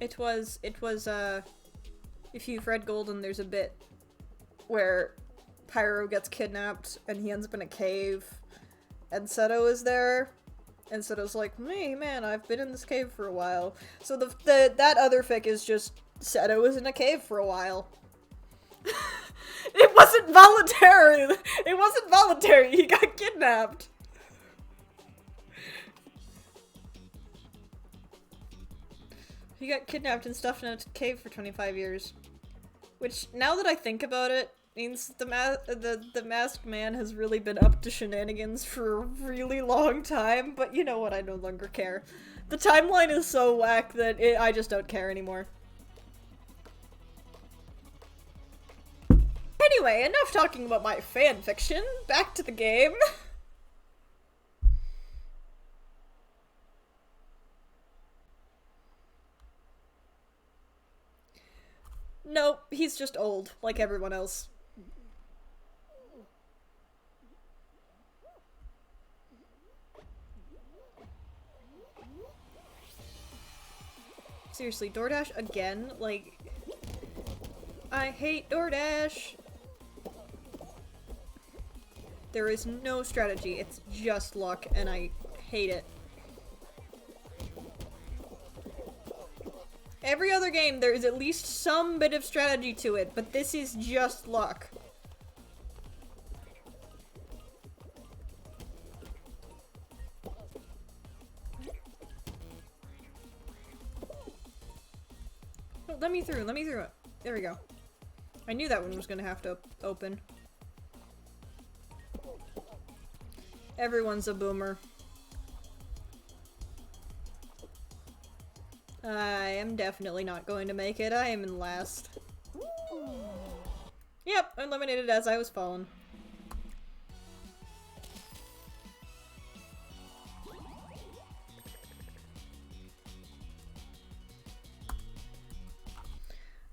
It was, if you've read Golden, there's a bit where Pyro gets kidnapped and he ends up in a cave, and Seto is there, and Seto's like, hey man, I've been in this cave for a while. So that other fic is just, Seto was in a cave for a while. It wasn't voluntary! It wasn't voluntary, he got kidnapped! He got kidnapped and stuffed in a cave for 25 years. Which, now that I think about it, means the masked man has really been up to shenanigans for a really long time, but you know what, I no longer care. The timeline is so whack that I just don't care anymore. Anyway, enough talking about my fanfiction. Back to the game. Nope, he's just old, like everyone else. Seriously, DoorDash again? Like, I hate DoorDash! There is no strategy, it's just luck, and I hate it. Every other game, there is at least some bit of strategy to it, but this is just luck. let me through, let me through. There we go. I knew that one was gonna have to open. Everyone's a boomer. I am definitely not going to make it. I am in last. Yep, eliminated as I was falling.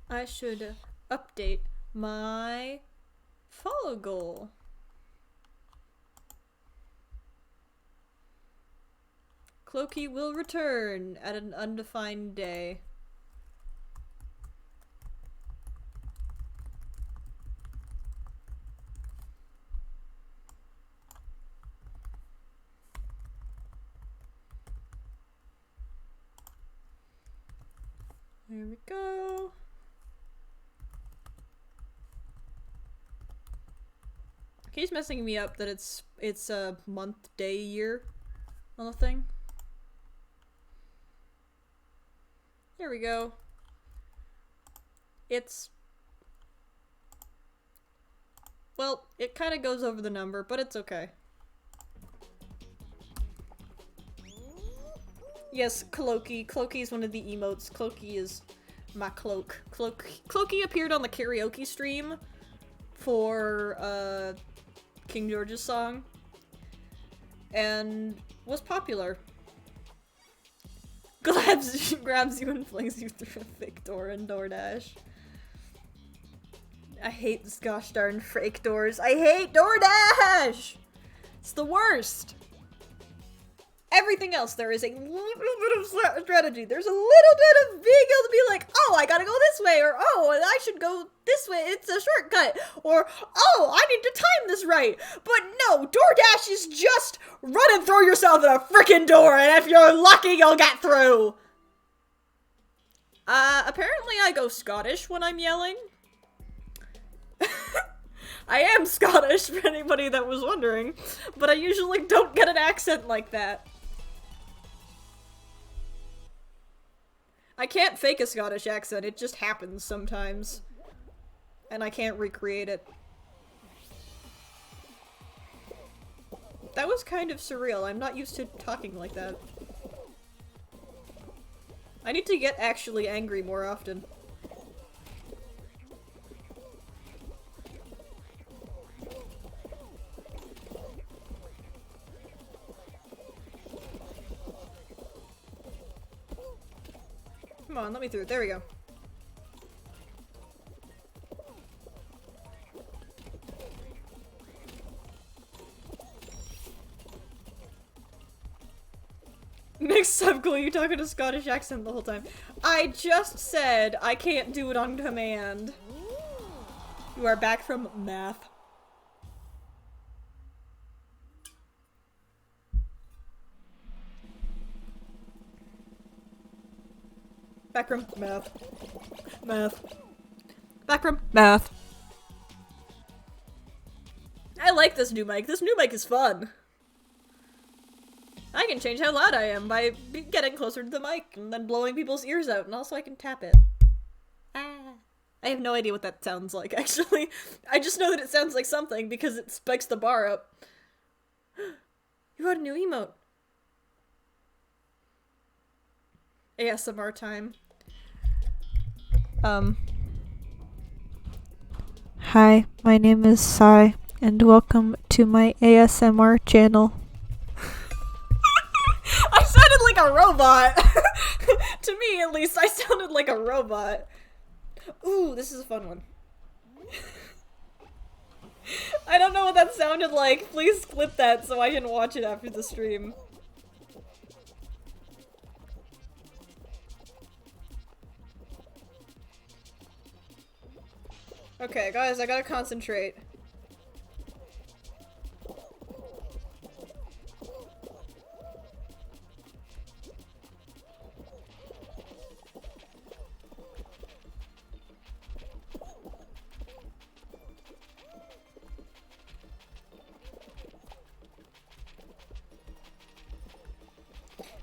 I should update my follow goal. Cloaky will return at an undefined day. There we go. He's messing me up that it's a month, day, year on the thing. There we go. It's... well, it kind of goes over the number, but it's okay. Yes, Cloaky. Cloaky is one of the emotes. Cloaky is my cloak. Cloaky appeared on the karaoke stream for, King George's song. And was popular. Grabs you and flings you through a fake door in DoorDash. I hate this gosh darn fake doors. I hate DoorDash! It's the worst! Everything else, there is a little bit of strategy. There's a little bit of being able to be like, oh, I gotta go this way, or oh, I should go this way, it's a shortcut, or oh, I need to time this right. But no, DoorDash is just run and throw yourself at a freaking door, and if you're lucky, you'll get through. Apparently I go Scottish when I'm yelling. I am Scottish, for anybody that was wondering, but I usually don't get an accent like that. I can't fake a Scottish accent, it just happens sometimes. And I can't recreate it. That was kind of surreal, I'm not used to talking like that. I need to get actually angry more often. Come on, let me through. There we go. Mixed up, cool. You talking a Scottish accent the whole time. I just said I can't do it on command. You are back from math. Back from math. Math. Back from math. I like this new mic. This new mic is fun. I can change how loud I am by getting closer to the mic and then blowing people's ears out, and also I can tap it. Ah. I have no idea what that sounds like, actually. I just know that it sounds like something because it spikes the bar up. You got a new emote. ASMR time. Hi, my name is Sai, and welcome to my ASMR channel. I sounded like a robot! To me, at least, I sounded like a robot. Ooh, this is a fun one. I don't know what that sounded like. Please clip that so I can watch it after the stream. Okay, guys, I gotta concentrate.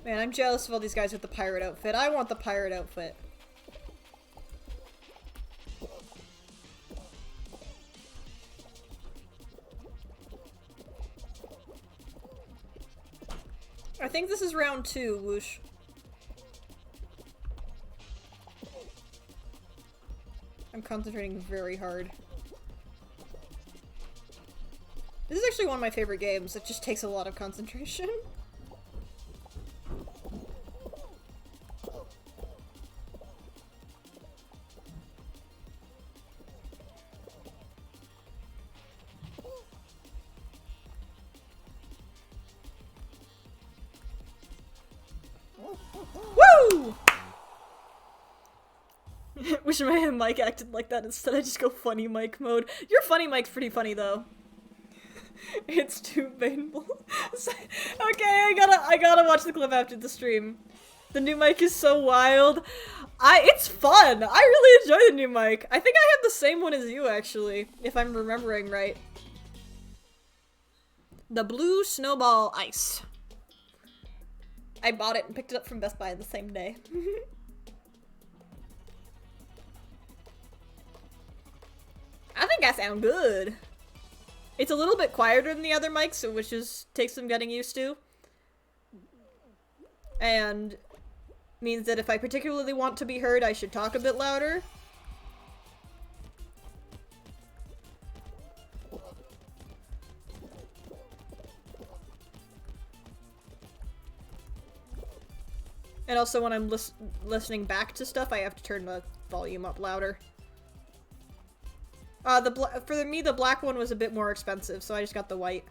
Man, I'm jealous of all these guys with the pirate outfit. I want the pirate outfit. I think this is round 2, Whoosh. I'm concentrating very hard. This is actually one of my favorite games. It just takes a lot of concentration. Woo! Wish my mic acted like that instead. I just go funny mic mode. Your funny mic's pretty funny though. It's too painful. Okay, I gotta watch the clip after the stream. The new mic is so wild. It's fun. I really enjoy the new mic. I think I have the same one as you actually, if I'm remembering right. The Blue Snowball Ice. I bought it and picked it up from Best Buy the same day. I think I sound good. It's a little bit quieter than the other mics, so which takes some getting used to. And means that if I particularly want to be heard, I should talk a bit louder. And also when I'm listening back to stuff, I have to turn the volume up louder. For me, the black one was a bit more expensive, so I just got the white.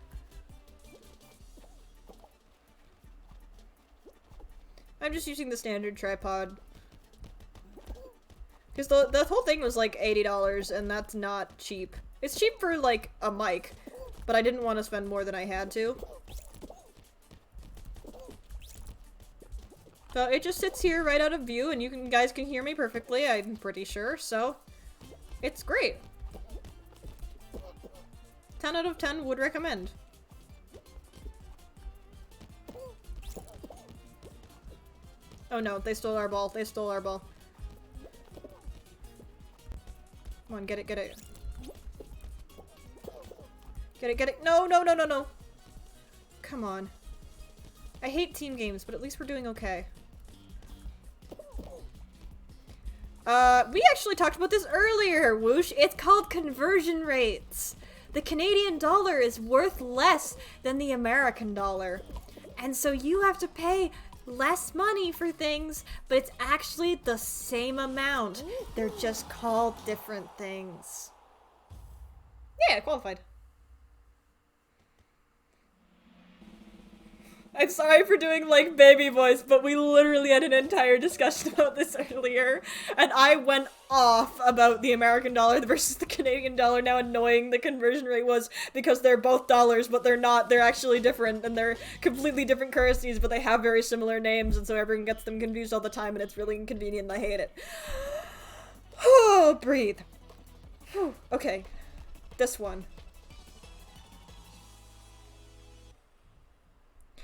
I'm just using the standard tripod. Because the whole thing was like $80, and that's not cheap. It's cheap for, like, a mic, but I didn't want to spend more than I had to. So it just sits here right out of view, and you guys can hear me perfectly, I'm pretty sure, so it's great. 10 out of 10 would recommend. Oh no, they stole our ball. They stole our ball. Come on, get it, get it. Get it, get it. No, no, no, no, no. Come on. I hate team games, but at least we're doing okay. We actually talked about this earlier, Whoosh. It's called conversion rates. The Canadian dollar is worth less than the American dollar. And so you have to pay less money for things, but it's actually the same amount. They're just called different things. Yeah, qualified. I'm sorry for doing, like, baby voice, but we literally had an entire discussion about this earlier, and I went off about the American dollar versus the Canadian dollar, how annoying the conversion rate was, because they're both dollars, but they're not. They're actually different, and they're completely different currencies, but they have very similar names, and so everyone gets them confused all the time, and it's really inconvenient, and I hate it. Oh, breathe. Whew. Okay. This one.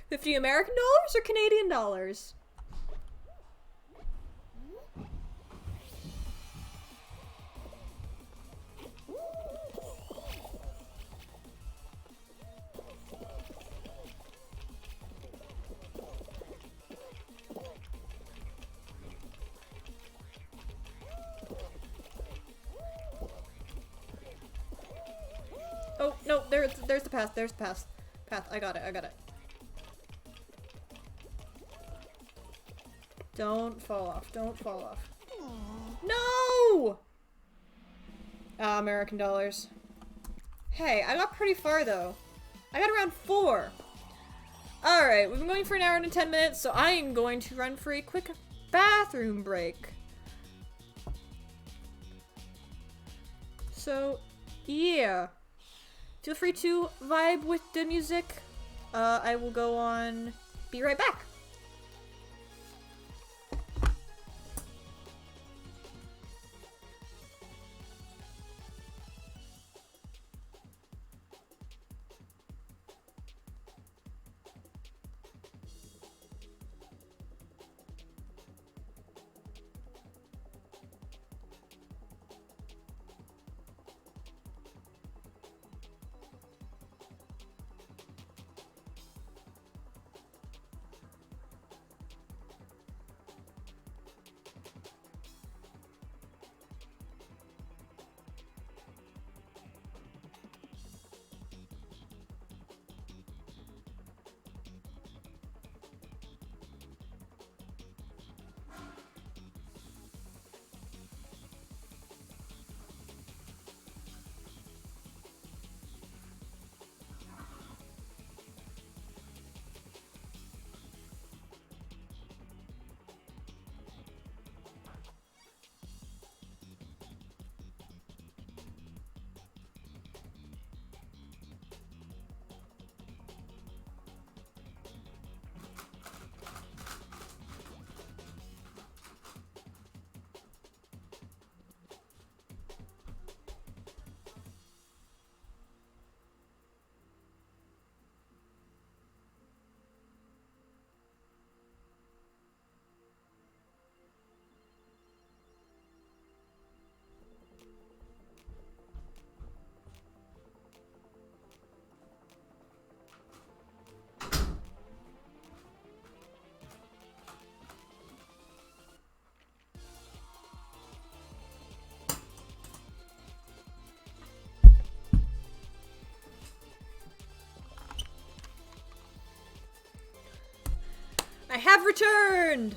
50 American dollars or Canadian dollars? Oh, no, there's the path, there's the path. I got it, I got it. Don't fall off. Don't fall off. No! American dollars. Hey, I got pretty far though. I got around 4. Alright, we've been going for an hour and 10 minutes, so I am going to run for a quick bathroom break. So, yeah. Feel free to vibe with the music. I will go on. Be right back. I have returned!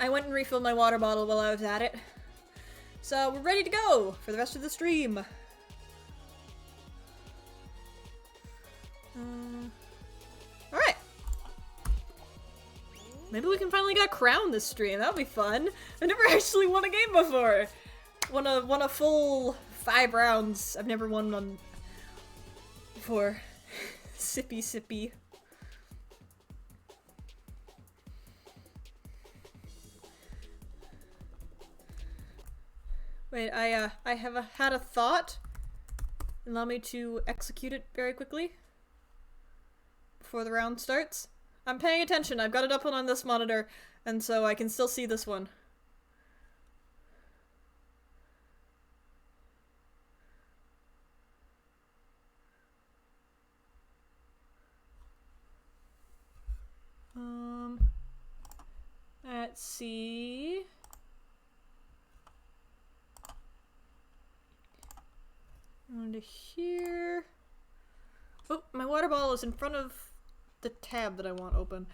I went and refilled my water bottle while I was at it. So we're ready to go for the rest of the stream. Alright. Maybe we can finally get crowned this stream. That'll be fun. I've never actually won a game before. Won a full 5 rounds. I've never won one before. Sippy sippy. Wait, I have had a thought. Allow me to execute it very quickly before the round starts. I'm paying attention. I've got it up on this monitor, and so I can still see this one. Let's see. Onto here. Oh, my water bottle is in front of the tab that I want open.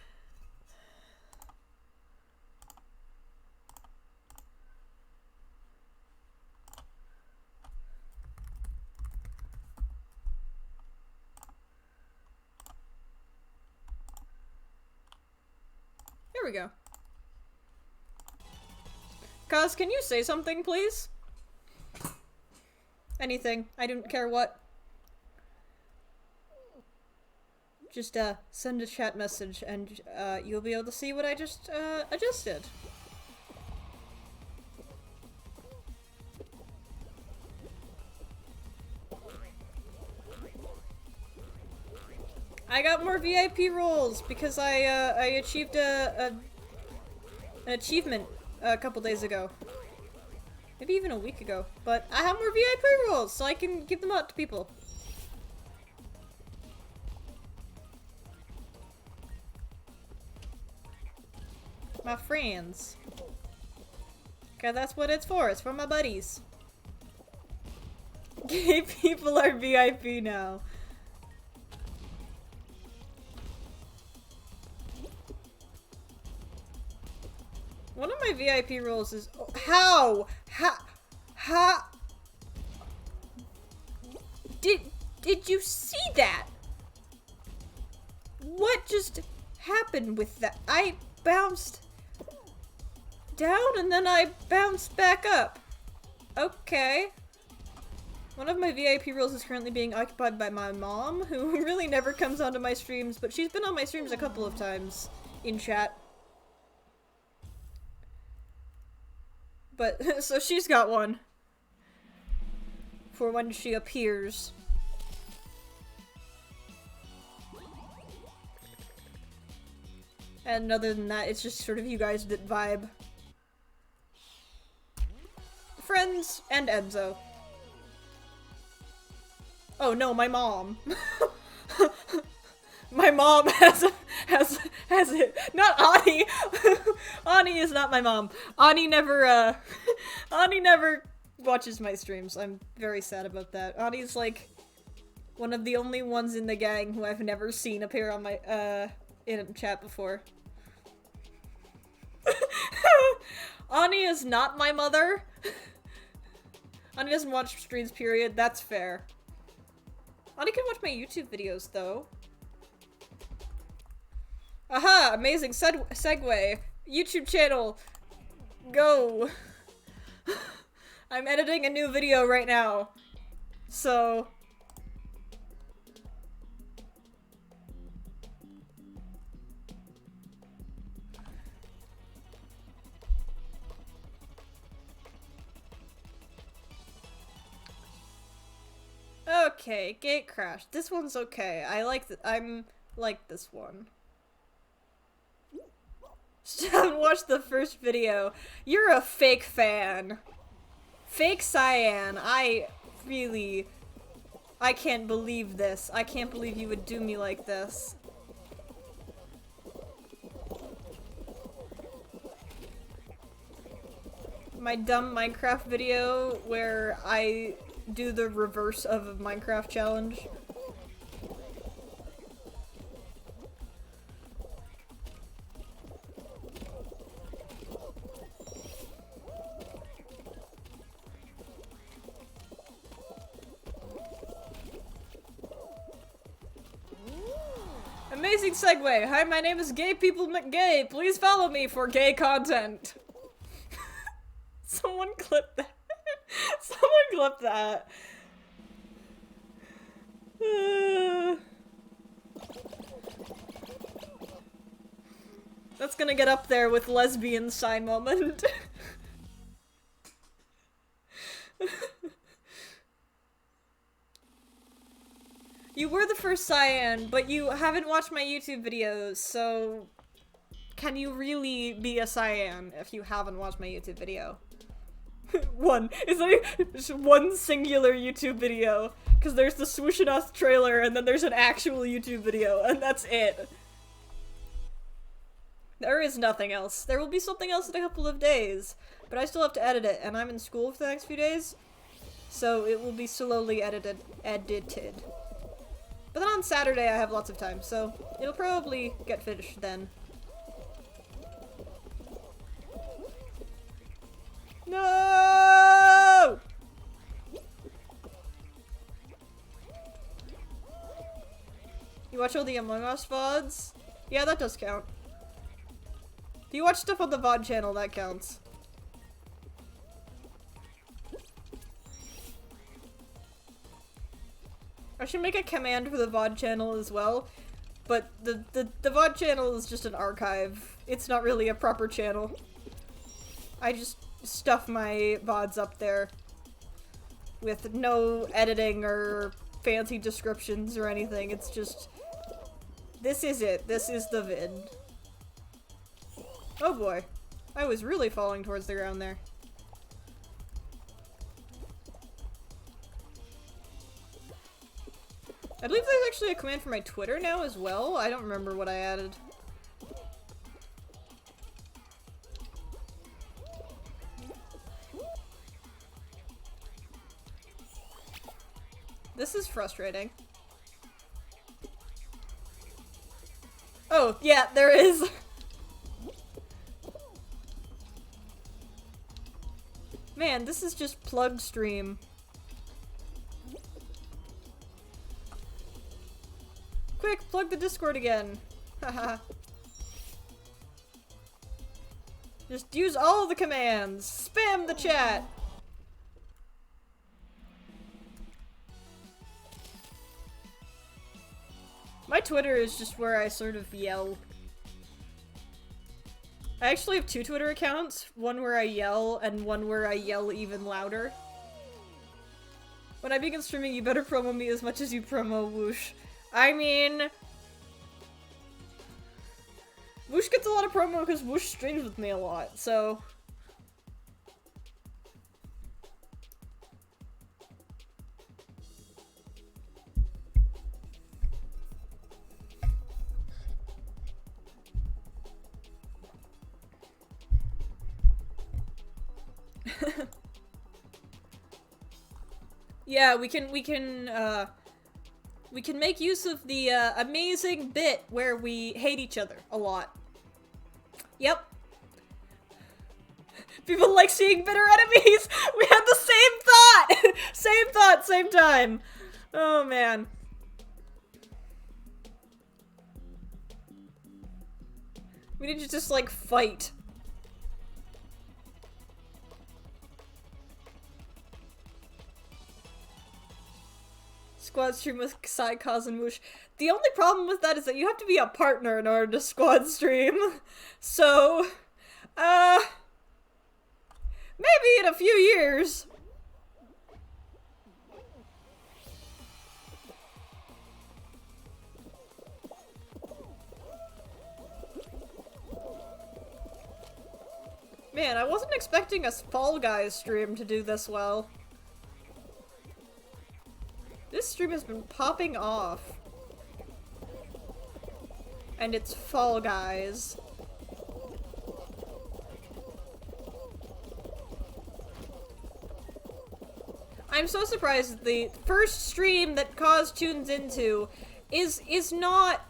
There we go. Kaz, can you say something, please? Anything. I don't care what. Just, send a chat message and, you'll be able to see what I just, adjusted. I got more VIP roles because I achieved an achievement a couple days ago. Maybe even a week ago. But I have more VIP roles, so I can give them out to people. My friends. Okay, that's what it's for. It's for my buddies. Gay people are VIP now. One of my VIP roles is how did you see that? What just happened with that? I bounced down and then I bounced back up. Okay. One of my VIP roles is currently being occupied by my mom, who really never comes onto my streams, but she's been on my streams a couple of times in chat. But, so she's got one. For when she appears. And other than that, it's just sort of you guys that vibe. Friends and Enzo. Oh no, my mom. My mom has it. Not Ani. Ani is not my mom. Ani never watches my streams. I'm very sad about that. Ani's like one of the only ones in the gang who I've never seen appear on my in chat before. Ani is not my mother. Ani doesn't watch streams, period. That's fair. Ani can watch my YouTube videos though. Aha! Amazing segue. YouTube channel. Go. I'm editing a new video right now. So. Okay, gate crash. This one's okay. I'm like this one. Still haven't watched the first video. You're a fake fan. Fake Cyan. I can't believe this. I can't believe you would do me like this. My dumb Minecraft video where I do the reverse of a Minecraft challenge. amazing segue. Hi, my name is Gay People McGay. Please follow me for gay content. Someone clip that. Someone clip that. That's gonna get up there with lesbian sigh moment. You were the first Cyan, but you haven't watched my YouTube videos, so can you really be a Cyan if you haven't watched my YouTube video? One. It's like just one singular YouTube video, because there's the Swoosh and Us trailer, and then there's an actual YouTube video, and that's it. There is nothing else. There will be something else in a couple of days, but I still have to edit it, and I'm in school for the next few days, so it will be slowly edited. But then on Saturday I have lots of time, so it'll probably get finished then. No! You watch all the Among Us VODs? Yeah, that does count. If you watch stuff on the VOD channel, that counts. I should make a command for the VOD channel as well, but the VOD channel is just an archive. It's not really a proper channel. I just stuff my VODs up there with no editing or fancy descriptions or anything. It's just, this is it. This is the vid. Oh boy. I was really falling towards the ground there. I believe there's actually a command for my Twitter now as well. I don't remember what I added. This is frustrating. Oh, yeah, there is. Man, this is just plug stream. Quick, plug the Discord again. Haha. Just use all the commands. Spam the chat. My Twitter is just where I sort of yell. I actually have two Twitter accounts. One where I yell, and one where I yell even louder. When I begin streaming, you better promo me as much as you promo Whoosh. I mean... Whoosh gets a lot of promo because Whoosh streams with me a lot, so... Yeah, we can make use of the, amazing bit where we hate each other a lot. Yep. People like seeing bitter enemies! We had the same thought! Same thought, same time. Oh, man. We need to just, like, fight. Squad stream with Psy, Kaz, and Whoosh. The only problem with that is that you have to be a partner in order to squad stream. So, maybe in a few years. Man, I wasn't expecting a Fall Guys stream to do this well. This stream has been popping off. And it's Fall Guys. I'm so surprised that the first stream that Kaz tunes into is not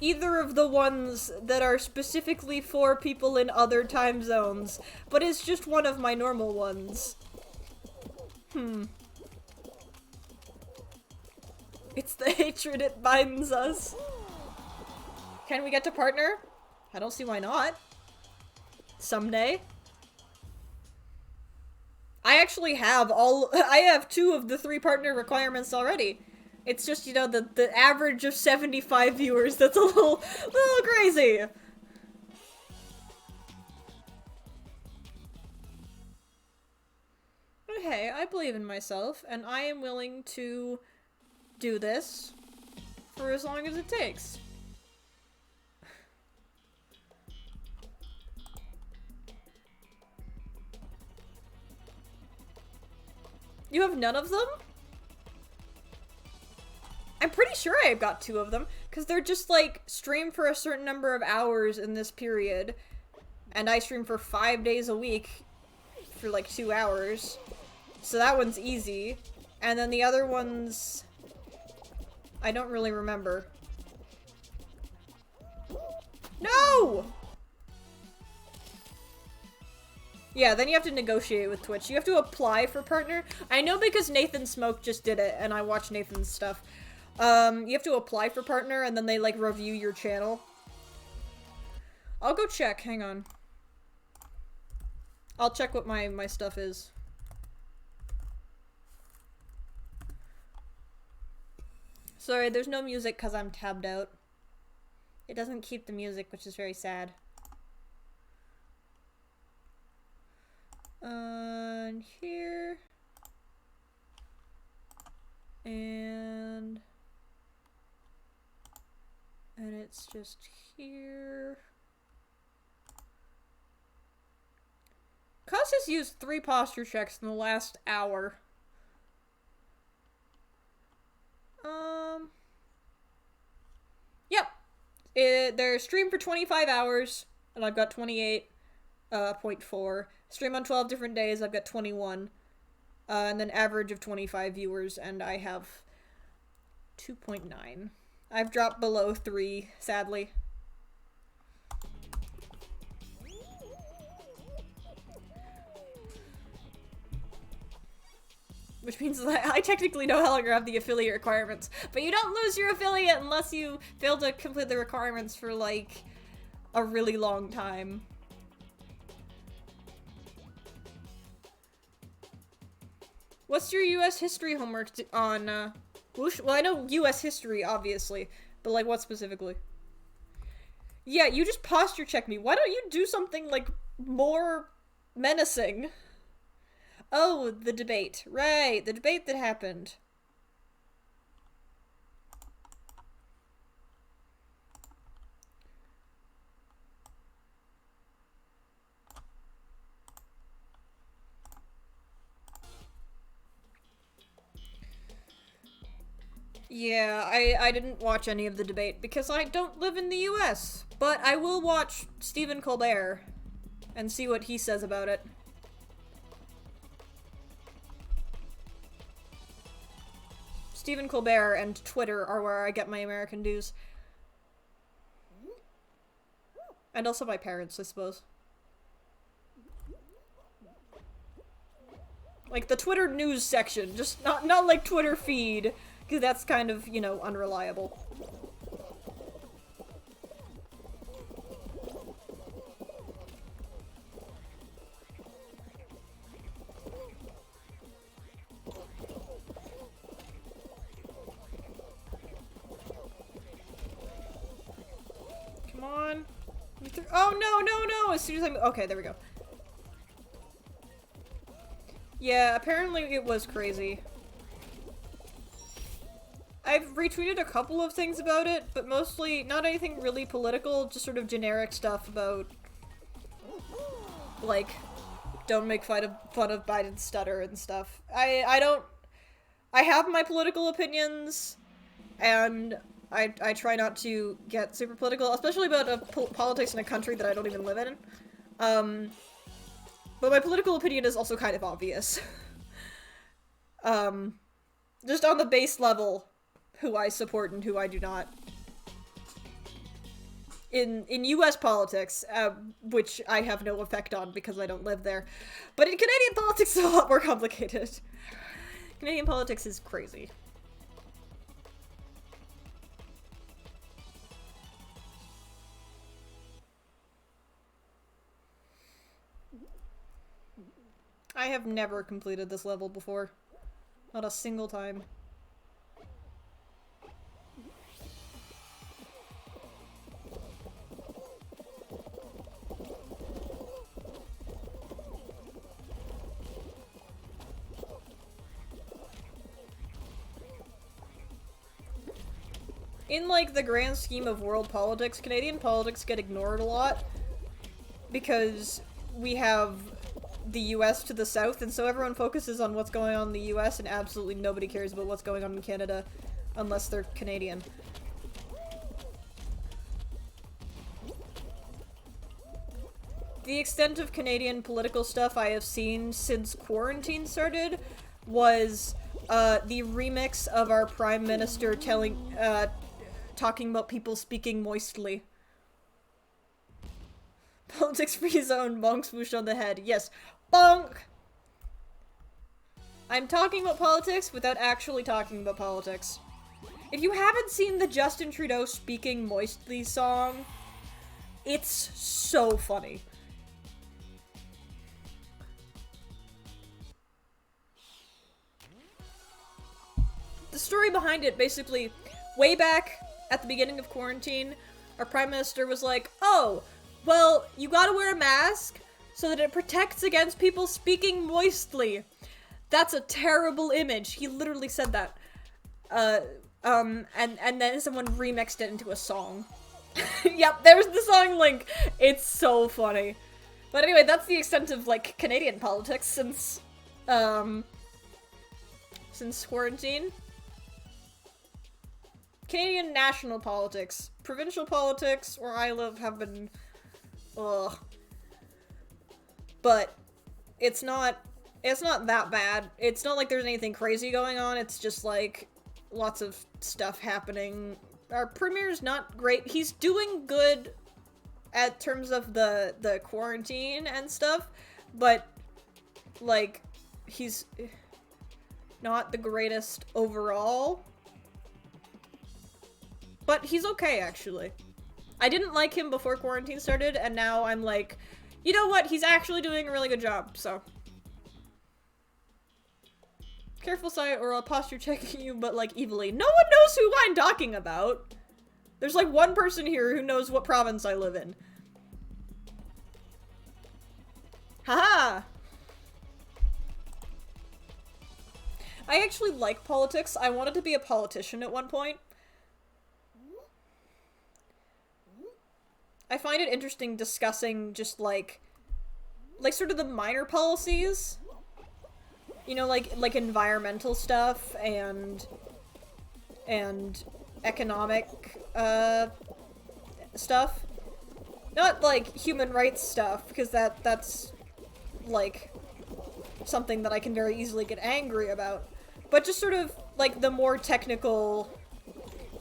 either of the ones that are specifically for people in other time zones, but is just one of my normal ones. It's the hatred, it binds us. Can we get to partner? I don't see why not. Someday. I actually have I have 2 of the 3 partner requirements already. It's just, you know, the average of 75 viewers that's a little crazy. But hey, I believe in myself, and I am willing to do this for as long as it takes. You have none of them? I'm pretty sure I've got 2 of them, because they're just, like, streamed for a certain number of hours in this period, and I stream for 5 days a week for, like, 2 hours. So that one's easy. And then the other ones, I don't really remember. No! Yeah, then you have to negotiate with Twitch. You have to apply for partner. I know because Nathan Smoke just did it, and I watch Nathan's stuff. You have to apply for partner, and then they, like, review your channel. I'll go check. Hang on. I'll check what my stuff is. Sorry, there's no music because I'm tabbed out. It doesn't keep the music, which is very sad. Here. And it's just here. Cuz has used 3 posture checks in the last hour. Yep. They're streamed for 25 hours, and I've got 28.4. Stream on 12 different days, I've got 21. And then average of 25 viewers, and I have 2.9. I've dropped below 3, sadly. Which means that I technically no longer have the affiliate requirements. But you don't lose your affiliate unless you fail to complete the requirements for, like, a really long time. What's your US history homework on, Whoosh? Well, I know US history, obviously, but, like, what specifically? Yeah, you just posture check me. Why don't you do something, like, more menacing? Oh, the debate. Right, the debate that happened. Yeah, I didn't watch any of the debate because I don't live in the US. But I will watch Stephen Colbert and see what he says about it. Stephen Colbert and Twitter are where I get my American news. And also my parents, I suppose. Like the Twitter news section, just not like Twitter feed, because that's kind of, you know, unreliable. Come on. Oh no! As soon as I'm okay, there we go. Yeah, apparently it was crazy. I've retweeted a couple of things about it, but mostly not anything really political, just sort of generic stuff about, like, don't make fun of Biden's stutter and stuff. I have my political opinions, and I try not to get super political, especially about politics in a country that I don't even live in. But my political opinion is also kind of obvious. Just on the base level, who I support and who I do not. In US politics, which I have no effect on because I don't live there. But in Canadian politics, it's a lot more complicated. Canadian politics is crazy. I have never completed this level before. Not a single time. In, like, the grand scheme of world politics, Canadian politics get ignored a lot because we have the US to the south, and so everyone focuses on what's going on in the US and absolutely nobody cares about what's going on in Canada unless they're Canadian. The extent of Canadian political stuff I have seen since quarantine started was the remix of our Prime Minister talking about people speaking moistly. Politics free zone, bonk swoosh on the head. Yes, bonk! I'm talking about politics without actually talking about politics. If you haven't seen the Justin Trudeau speaking moistly song, it's so funny. The story behind it, basically, way back at the beginning of quarantine, our Prime Minister was like, oh, well, you gotta wear a mask so that it protects against people speaking moistly. That's a terrible image. He literally said that. And then someone remixed it into a song. Yep, there's the song link. It's so funny. But anyway, that's the extent of, like, Canadian politics since quarantine. Canadian national politics. Provincial politics, where I live, have been... ugh. But it's not that bad. It's not like there's anything crazy going on, it's just, like, lots of stuff happening. Our premier's not great. He's doing good at terms of the quarantine and stuff, but, like, he's not the greatest overall. But he's okay, actually. I didn't like him before quarantine started, and now I'm like, you know what? He's actually doing a really good job, so. Careful, Sai, or I'll posture check you, but, like, evilly. No one knows who I'm talking about! There's, like, one person here who knows what province I live in. Haha! I actually like politics. I wanted to be a politician at one point. I find it interesting discussing just, like sort of the minor policies. You know, like environmental stuff and economic, stuff. Not, like, human rights stuff, because that's, like, something that I can very easily get angry about. But just sort of, like, the more technical,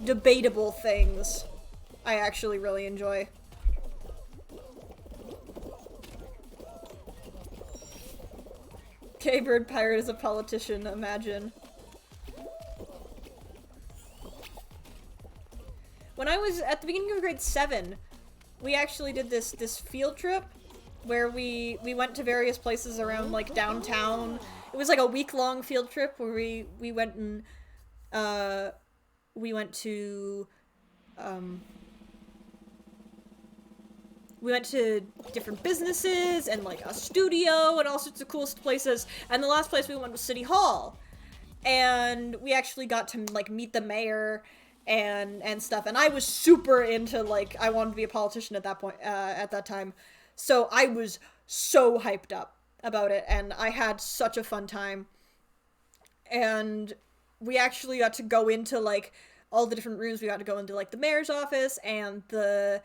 debatable things I actually really enjoy. K-Bird Pirate is a politician, imagine. When I was at the beginning of grade 7, we actually did this field trip where we went to various places around, like, downtown. It was like a week-long field trip where we went and we went to different businesses and, like, a studio and all sorts of cool places. And the last place we went was City Hall. And we actually got to, like, meet the mayor and stuff. And I was super into, like, I wanted to be a politician at that point, at that time. So I was so hyped up about it. And I had such a fun time. And we actually got to go into, like, all the different rooms. We got to go into, like, the mayor's office and the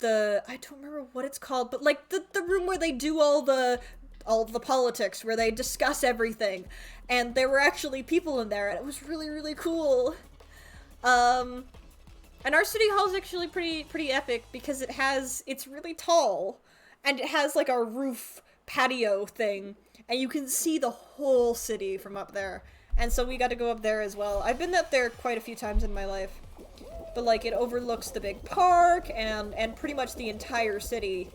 I don't remember what it's called, but, like, the room where they do all the politics, where they discuss everything. And there were actually people in there, and it was really, really cool. And our city hall is actually pretty epic because it's really tall, and it has, like, a roof patio thing, and you can see the whole city from up there. And so we got to go up there as well. I've been up there quite a few times in my life. But, like, it overlooks the big park and pretty much the entire city.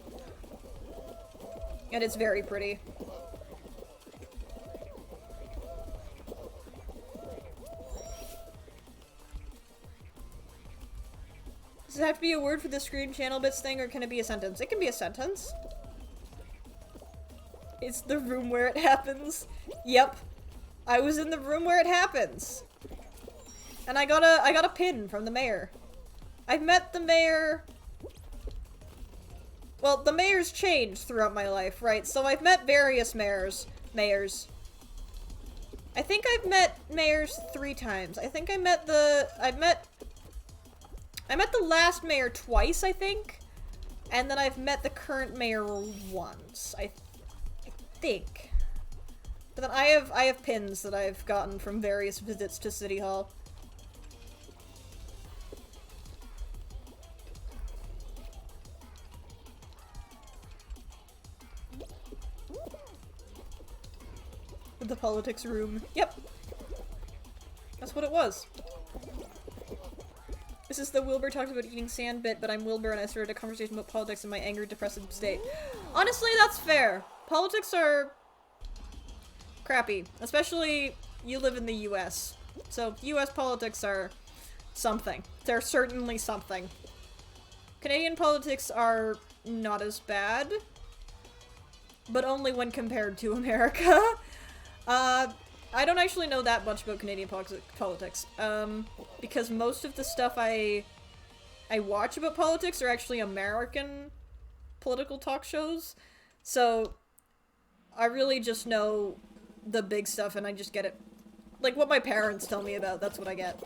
And it's very pretty. Does it have to be a word for the Scream channel bits thing, or can it be a sentence? It can be a sentence. It's the room where it happens. Yep. I was in the room where it happens. And I got a pin from the mayor. I've met the mayor. Well, the mayor's changed throughout my life, right? So I've met various mayors. I think I've met mayors 3 times. I think I met the last mayor twice, I think. And then I've met the current mayor once. I think. But then I have pins that I've gotten from various visits to City Hall. The politics room. Yep. That's what it was. This is the Wilbur talked about eating sand bit, but I'm Wilbur and I started a conversation about politics in my angry, depressive state. Honestly, that's fair. Politics are crappy. Especially, you live in the US. So, US politics are something. They're certainly something. Canadian politics are not as bad. But only when compared to America. I don't actually know that much about Canadian politics, because most of the stuff I watch about politics are actually American political talk shows, so I really just know the big stuff and I just get it. Like, what my parents tell me about, that's what I get.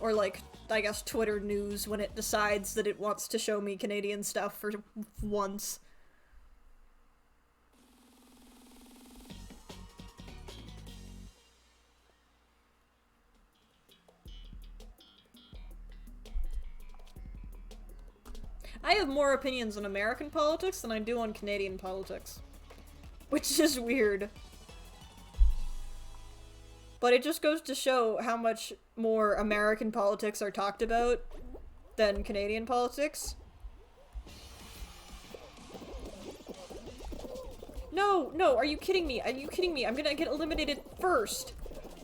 Or, like, I guess Twitter news when it decides that it wants to show me Canadian stuff for once. I have more opinions on American politics than I do on Canadian politics. Which is weird. But it just goes to show how much more American politics are talked about than Canadian politics. No, no, are you kidding me? Are you kidding me? I'm gonna get eliminated first.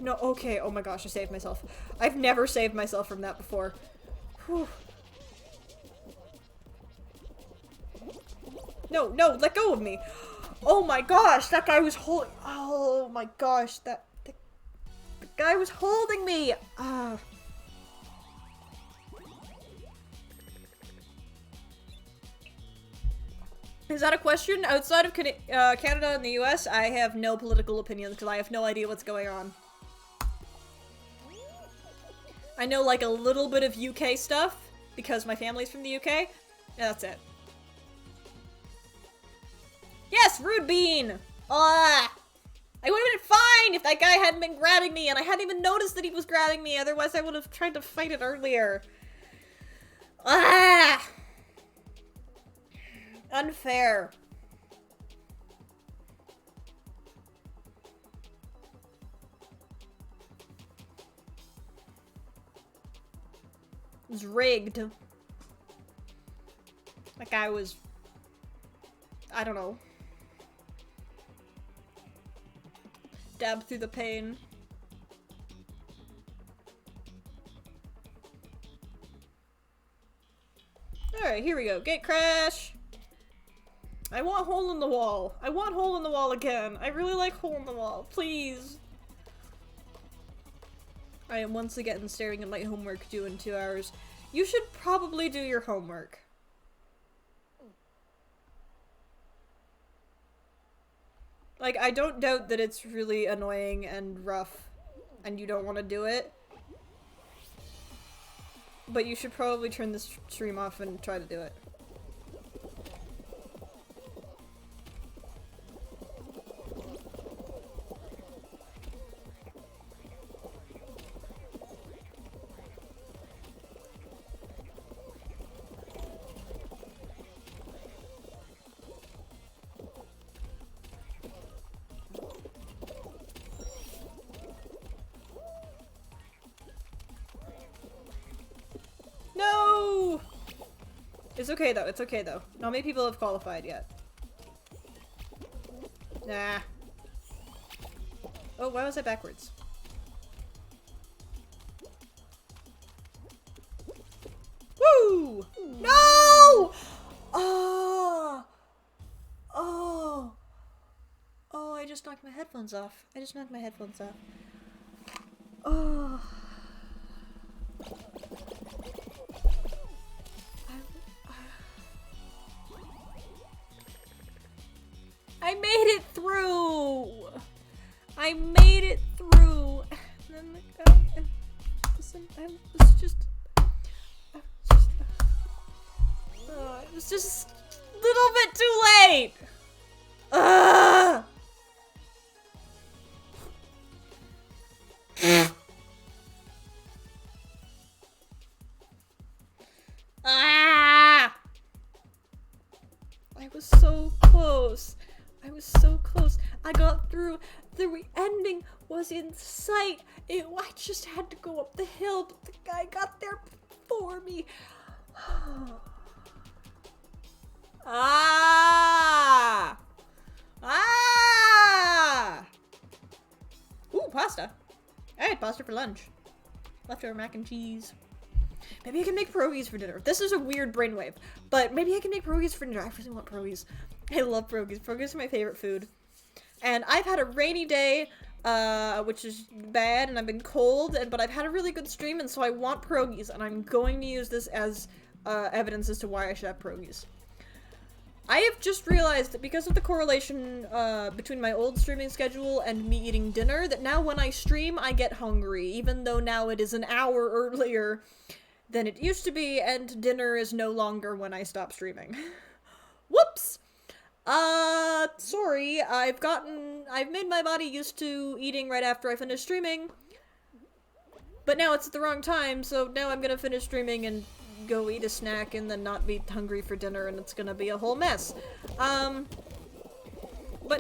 No, okay, oh my gosh, I saved myself. I've never saved myself from that before. Whew. No, no, let go of me. Oh my gosh, that guy was holding. Oh my gosh, the guy was holding me. Is that a question? Outside of Canada and the US, I have no political opinions because I have no idea what's going on. I know like a little bit of UK stuff because my family's from the UK. Yeah, that's it. Yes, Rude Bean! I would have been fine if that guy hadn't been grabbing me, and I hadn't even noticed that he was grabbing me, otherwise I would have tried to fight it earlier. Unfair. It was rigged. That guy was... I don't know. Dab through the pain. Alright, here we go. Gate crash! I want hole in the wall. I want hole in the wall again. I really like hole in the wall. Please. I am once again staring at my homework due in 2 hours. You should probably do your homework. Like, I don't doubt that it's really annoying and rough, and you don't want to do it. But you should probably turn this stream off and try to do it. No! It's okay though, it's okay though. Not many people have qualified yet. Nah. Oh, why was I backwards? just knocked my headphones off. I just knocked my headphones off. Oh. I made it through! I made it through! And then the guy... Listen, it was just a little bit too late! Ugh! Ah! I was so close. I was so close. I got through. The ending was in sight. I just had to go up the hill, but the guy got there before me. Ah! Ah! Ooh, pasta. I had pasta for lunch. Leftover mac and cheese. Maybe I can make pierogies for dinner. This is a weird brainwave, but maybe I can make pierogies for dinner. I really want pierogies. I love pierogies. Pierogies are my favorite food. And I've had a rainy day, which is bad, and I've been cold, but I've had a really good stream, and so I want pierogies, and I'm going to use this as evidence as to why I should have pierogies. I have just realized that because of the correlation between my old streaming schedule and me eating dinner, that now when I stream, I get hungry, even though now it is an hour earlier than it used to be, and dinner is no longer when I stop streaming. Whoops! Sorry, I've made my body used to eating right after I finish streaming, but now it's at the wrong time, so now I'm gonna finish streaming and go eat a snack and then not be hungry for dinner, and it's gonna be a whole mess. But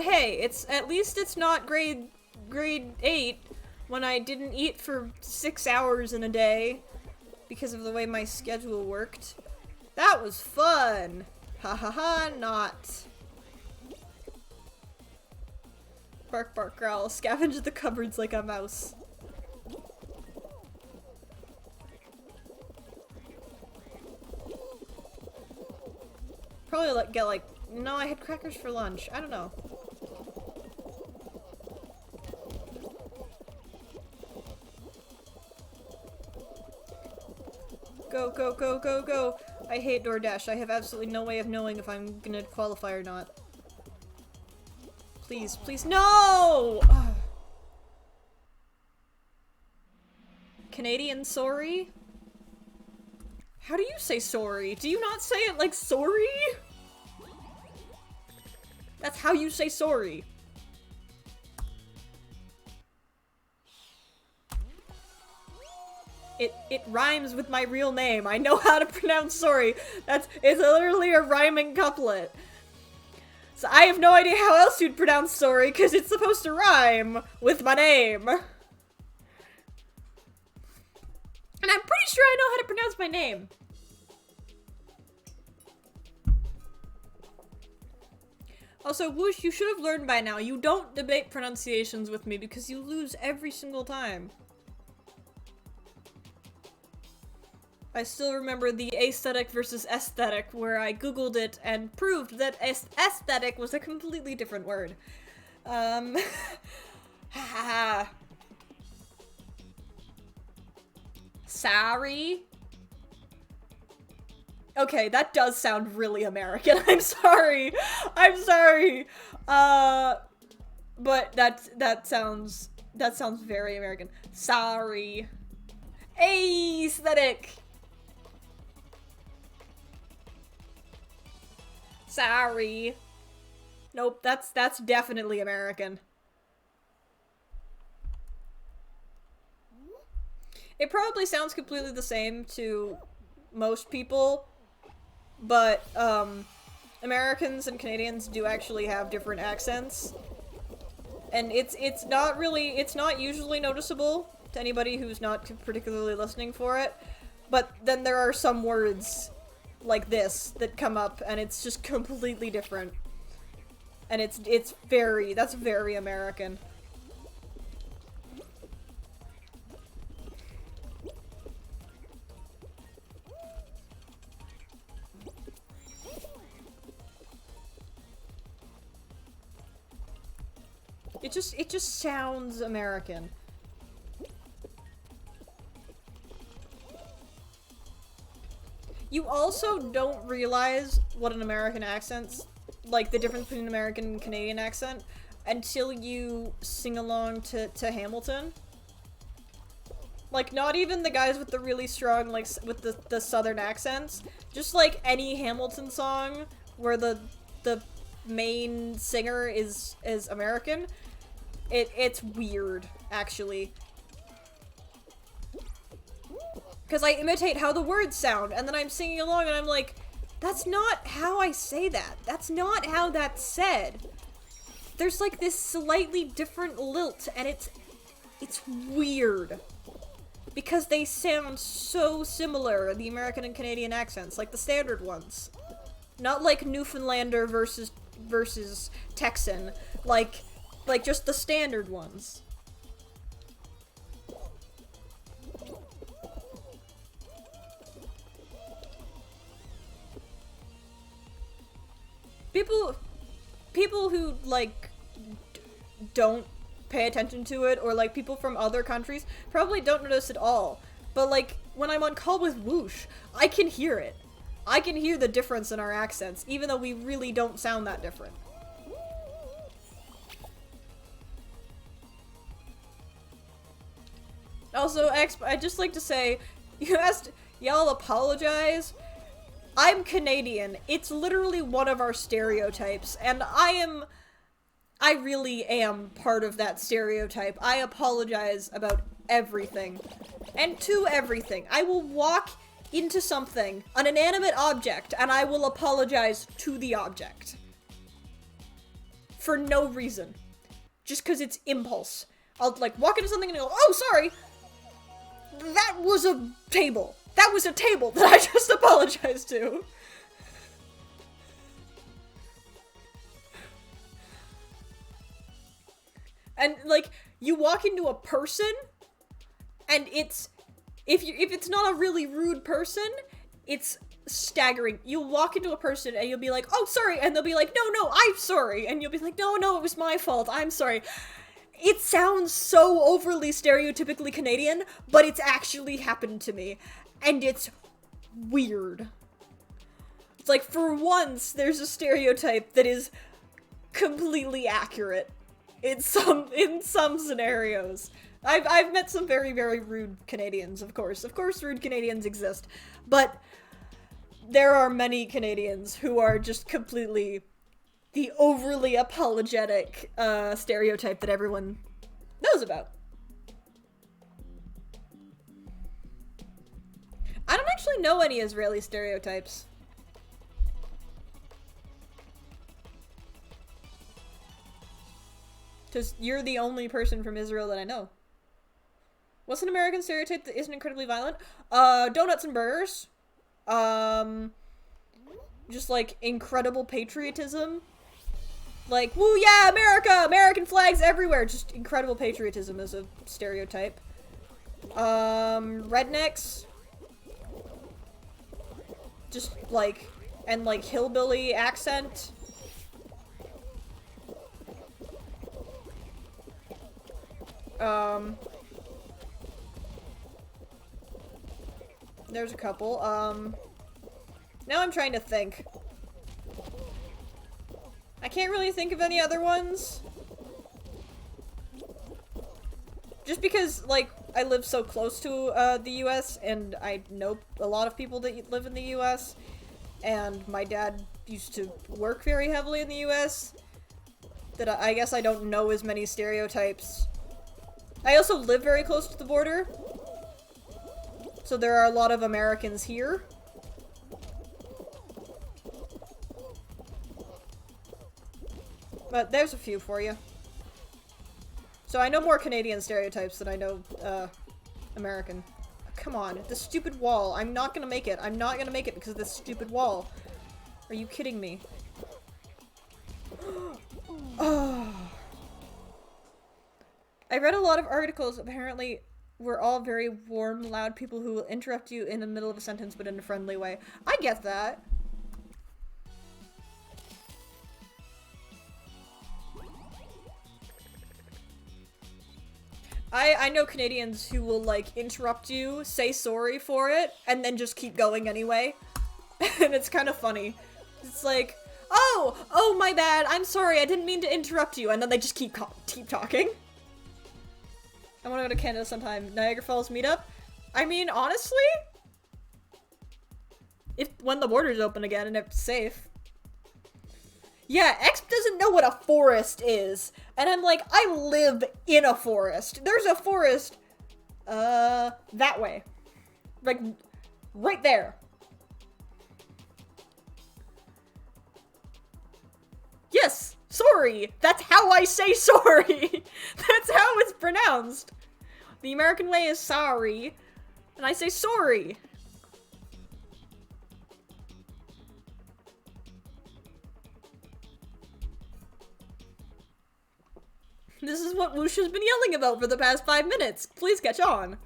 hey, at least it's not grade 8 when I didn't eat for 6 hours in a day because of the way my schedule worked. That was fun! Ha ha ha, not. Bark bark growl, scavenge the cupboards like a mouse. Probably get no, I had crackers for lunch. I don't know. Go, go, go, go, go. I hate DoorDash. I have absolutely no way of knowing if I'm gonna qualify or not. Please, please, no! Ugh. Canadian sorry? How do you say sorry? Do you not say it like sorry? That's how you say sorry. It rhymes with my real name. I know how to pronounce sorry. It's literally a rhyming couplet. So I have no idea how else you'd pronounce sorry, because it's supposed to rhyme with my name. And I'm pretty sure I know how to pronounce my name. Also, Whoosh, you should have learned by now. You don't debate pronunciations with me because you lose every single time. I still remember the aesthetic versus aesthetic, where I googled it and proved that aesthetic was a completely different word. Sorry? Okay, that does sound really American. I'm sorry. I'm sorry. But that sounds very American. Sorry. Aesthetic. Sorry. Nope, that's definitely American. It probably sounds completely the same to most people, but Americans and Canadians do actually have different accents. And it's not usually noticeable to anybody who's not particularly listening for it. But then there are some words like this that come up and it's just completely different. And that's very American. It just sounds American. You also don't realize what an American accent's like, the difference between an American and Canadian accent until you sing along to Hamilton. Like, not even the guys with the really strong, like, with the southern accents. Just, like, any Hamilton song where the main singer is American. It's weird, actually. Because I imitate how the words sound, and then I'm singing along and I'm like, that's not how I say that. That's not how that's said. There's, like, this slightly different lilt, and it's weird. Because they sound so similar, the American and Canadian accents, like the standard ones. Not like Newfoundlander versus Texan, like just the standard ones. People who, like, don't pay attention to it, or like people from other countries probably don't notice at all. But like when I'm on call with Whoosh, I can hear it. I can hear the difference in our accents, even though we really don't sound that different. Also, I'd just like to say, you asked, y'all apologize. I'm Canadian. It's literally one of our stereotypes, and I really am part of that stereotype. I apologize about everything. And to everything. I will walk into something, an inanimate object, and I will apologize to the object. For no reason. Just because it's impulse. I'll, like, walk into something and go, oh, sorry! That was a table. That was a table that I just apologized to. And, like, you walk into a person, and it's, if it's not a really rude person, it's staggering. You'll walk into a person, and you'll be like, oh, sorry, and they'll be like, no, I'm sorry, and you'll be like, no, it was my fault, I'm sorry. It sounds so overly stereotypically Canadian, but it's actually happened to me, and it's weird. It's like, for once, there's a stereotype that is completely accurate. In some scenarios. I've met some very, very rude Canadians, of course. Of course rude Canadians exist. But there are many Canadians who are just completely the overly apologetic stereotype that everyone knows about. I don't actually know any Israeli stereotypes. Because you're the only person from Israel that I know. What's an American stereotype that isn't incredibly violent? Donuts and burgers. Just, like, incredible patriotism. Like, woo, yeah, America! American flags everywhere! Just incredible patriotism is a stereotype. Rednecks. Just, like, and, like, hillbilly accent. There's a couple. Now I'm trying to think. I can't really think of any other ones. Just because, like, I live so close to, the US, and I know a lot of people that live in the US, and my dad used to work very heavily in the US, that I guess I don't know as many stereotypes. I also live very close to the border, so there are a lot of Americans here. But there's a few for you. So I know more Canadian stereotypes than I know, American. Come on, this stupid wall. I'm not gonna make it. I'm not gonna make it because of this stupid wall. Are you kidding me? Oh. I read a lot of articles, apparently we're all very warm, loud people who will interrupt you in the middle of a sentence but in a friendly way. I get that. I know Canadians who will, like, interrupt you, say sorry for it, and then just keep going anyway. And it's kind of funny. It's like, oh, my bad, I'm sorry, I didn't mean to interrupt you, and then they just keep talking. I want to go to Canada sometime. Niagara Falls meetup? I mean, honestly? When the borders open again and it's safe. Yeah, X doesn't know what a forest is. And I'm like, I live in a forest. There's a forest, that way. Like, right there. Yes, sorry. That's how I say sorry. That's how it's pronounced. The American way is sorry, and I say sorry. This is what Whoosh has been yelling about for the past 5 minutes. Please catch on.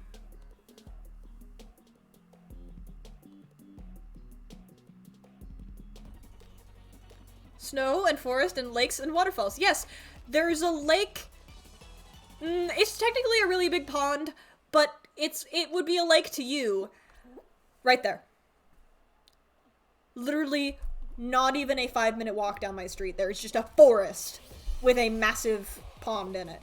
Snow and forest and lakes and waterfalls. Yes, there's a lake. It's technically a really big pond, but it would be a lake to you. Right there. Literally not even a 5-minute walk down my street. There's just a forest with a massive pond in it.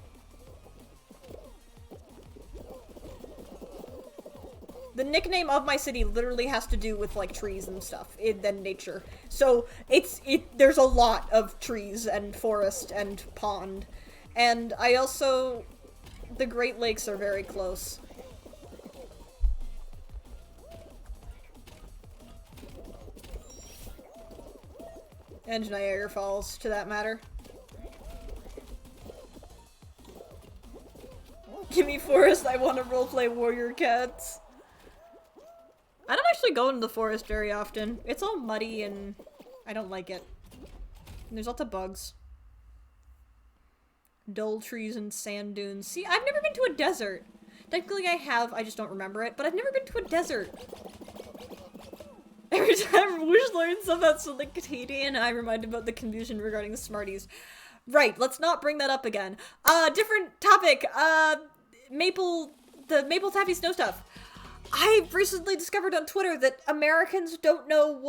The nickname of my city literally has to do with, like, trees and stuff, and nature. So, there's a lot of trees and forest and pond. And I also, the Great Lakes are very close. And Niagara Falls, to that matter. Give me forest, I want to roleplay Warrior Cats. I don't actually go into the forest very often. It's all muddy and I don't like it. And there's lots of bugs. Dull trees and sand dunes. See, I've never been to a desert. Technically I have, I just don't remember it, but I've never been to a desert. Every time Whoosh learns about something Canadian, I remind him about the confusion regarding the Smarties. Right, let's not bring that up again. Different topic. The Maple Taffy Snow stuff. I recently discovered on Twitter that Americans don't know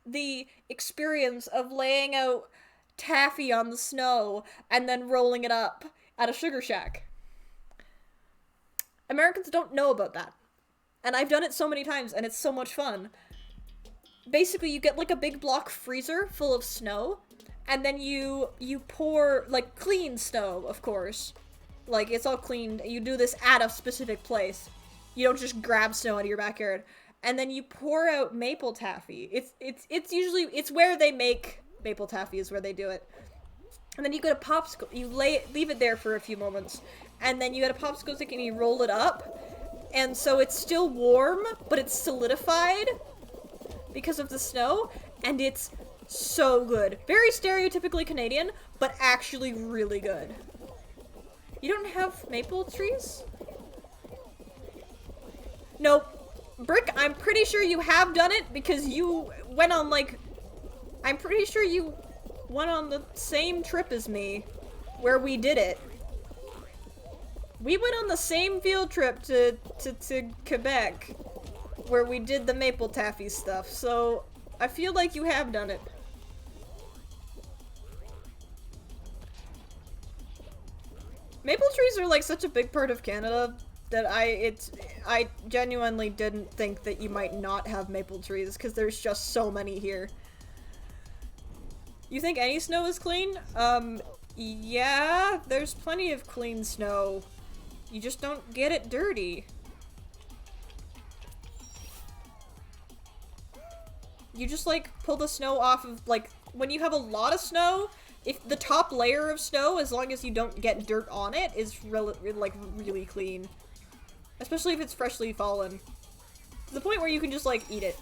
the experience of laying out taffy on the snow and then rolling it up at a sugar shack. Americans don't know about that. And I've done it so many times, and it's so much fun. Basically, you get, like, a big block freezer full of snow, and then you pour, like, clean snow, of course. Like, it's all cleaned. You do this at a specific place. You don't just grab snow out of your backyard. And then you pour out maple taffy. It's usually, it's where they make maple taffy is where they do it. And then you get a popsicle, you leave it there for a few moments. And then you get a popsicle stick and you roll it up. And so it's still warm, but it's solidified because of the snow. And it's so good. Very stereotypically Canadian, but actually really good. You don't have maple trees? Nope. Brick, I'm pretty sure you have done it because you went on, like, I'm pretty sure you went on the same trip as me where we did it. We went on the same field trip to Quebec where we did the maple taffy stuff, so I feel like you have done it. Maple trees are like such a big part of Canada that I genuinely didn't think that you might not have maple trees because there's just so many here. You think any snow is clean? Yeah, there's plenty of clean snow. You just don't get it dirty. You just, like, pull the snow off of, like, when you have a lot of snow, if the top layer of snow, as long as you don't get dirt on it, is really clean. Especially if it's freshly fallen. To the point where you can just, like, eat it.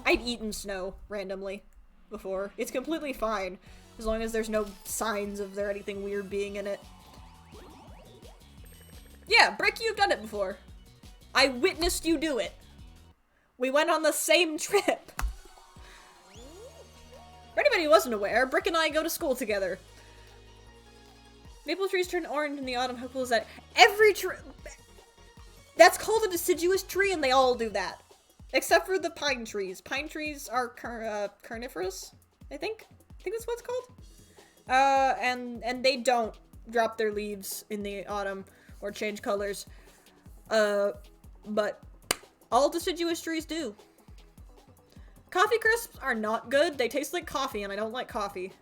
I've eaten snow randomly before. It's completely fine, as long as there's no signs of there anything weird being in it. Yeah, Brick, you've done it before. I witnessed you do it. We went on the same trip. For anybody who wasn't aware, Brick and I go to school together. Maple trees turn orange in the autumn. How cool is that? Every tree... That's called a deciduous tree, and they all do that. Except for the pine trees. Pine trees are carnivorous, I think. I think that's what it's called. And they don't drop their leaves in the autumn or change colors. But all deciduous trees do. Coffee crisps are not good. They taste like coffee, and I don't like coffee.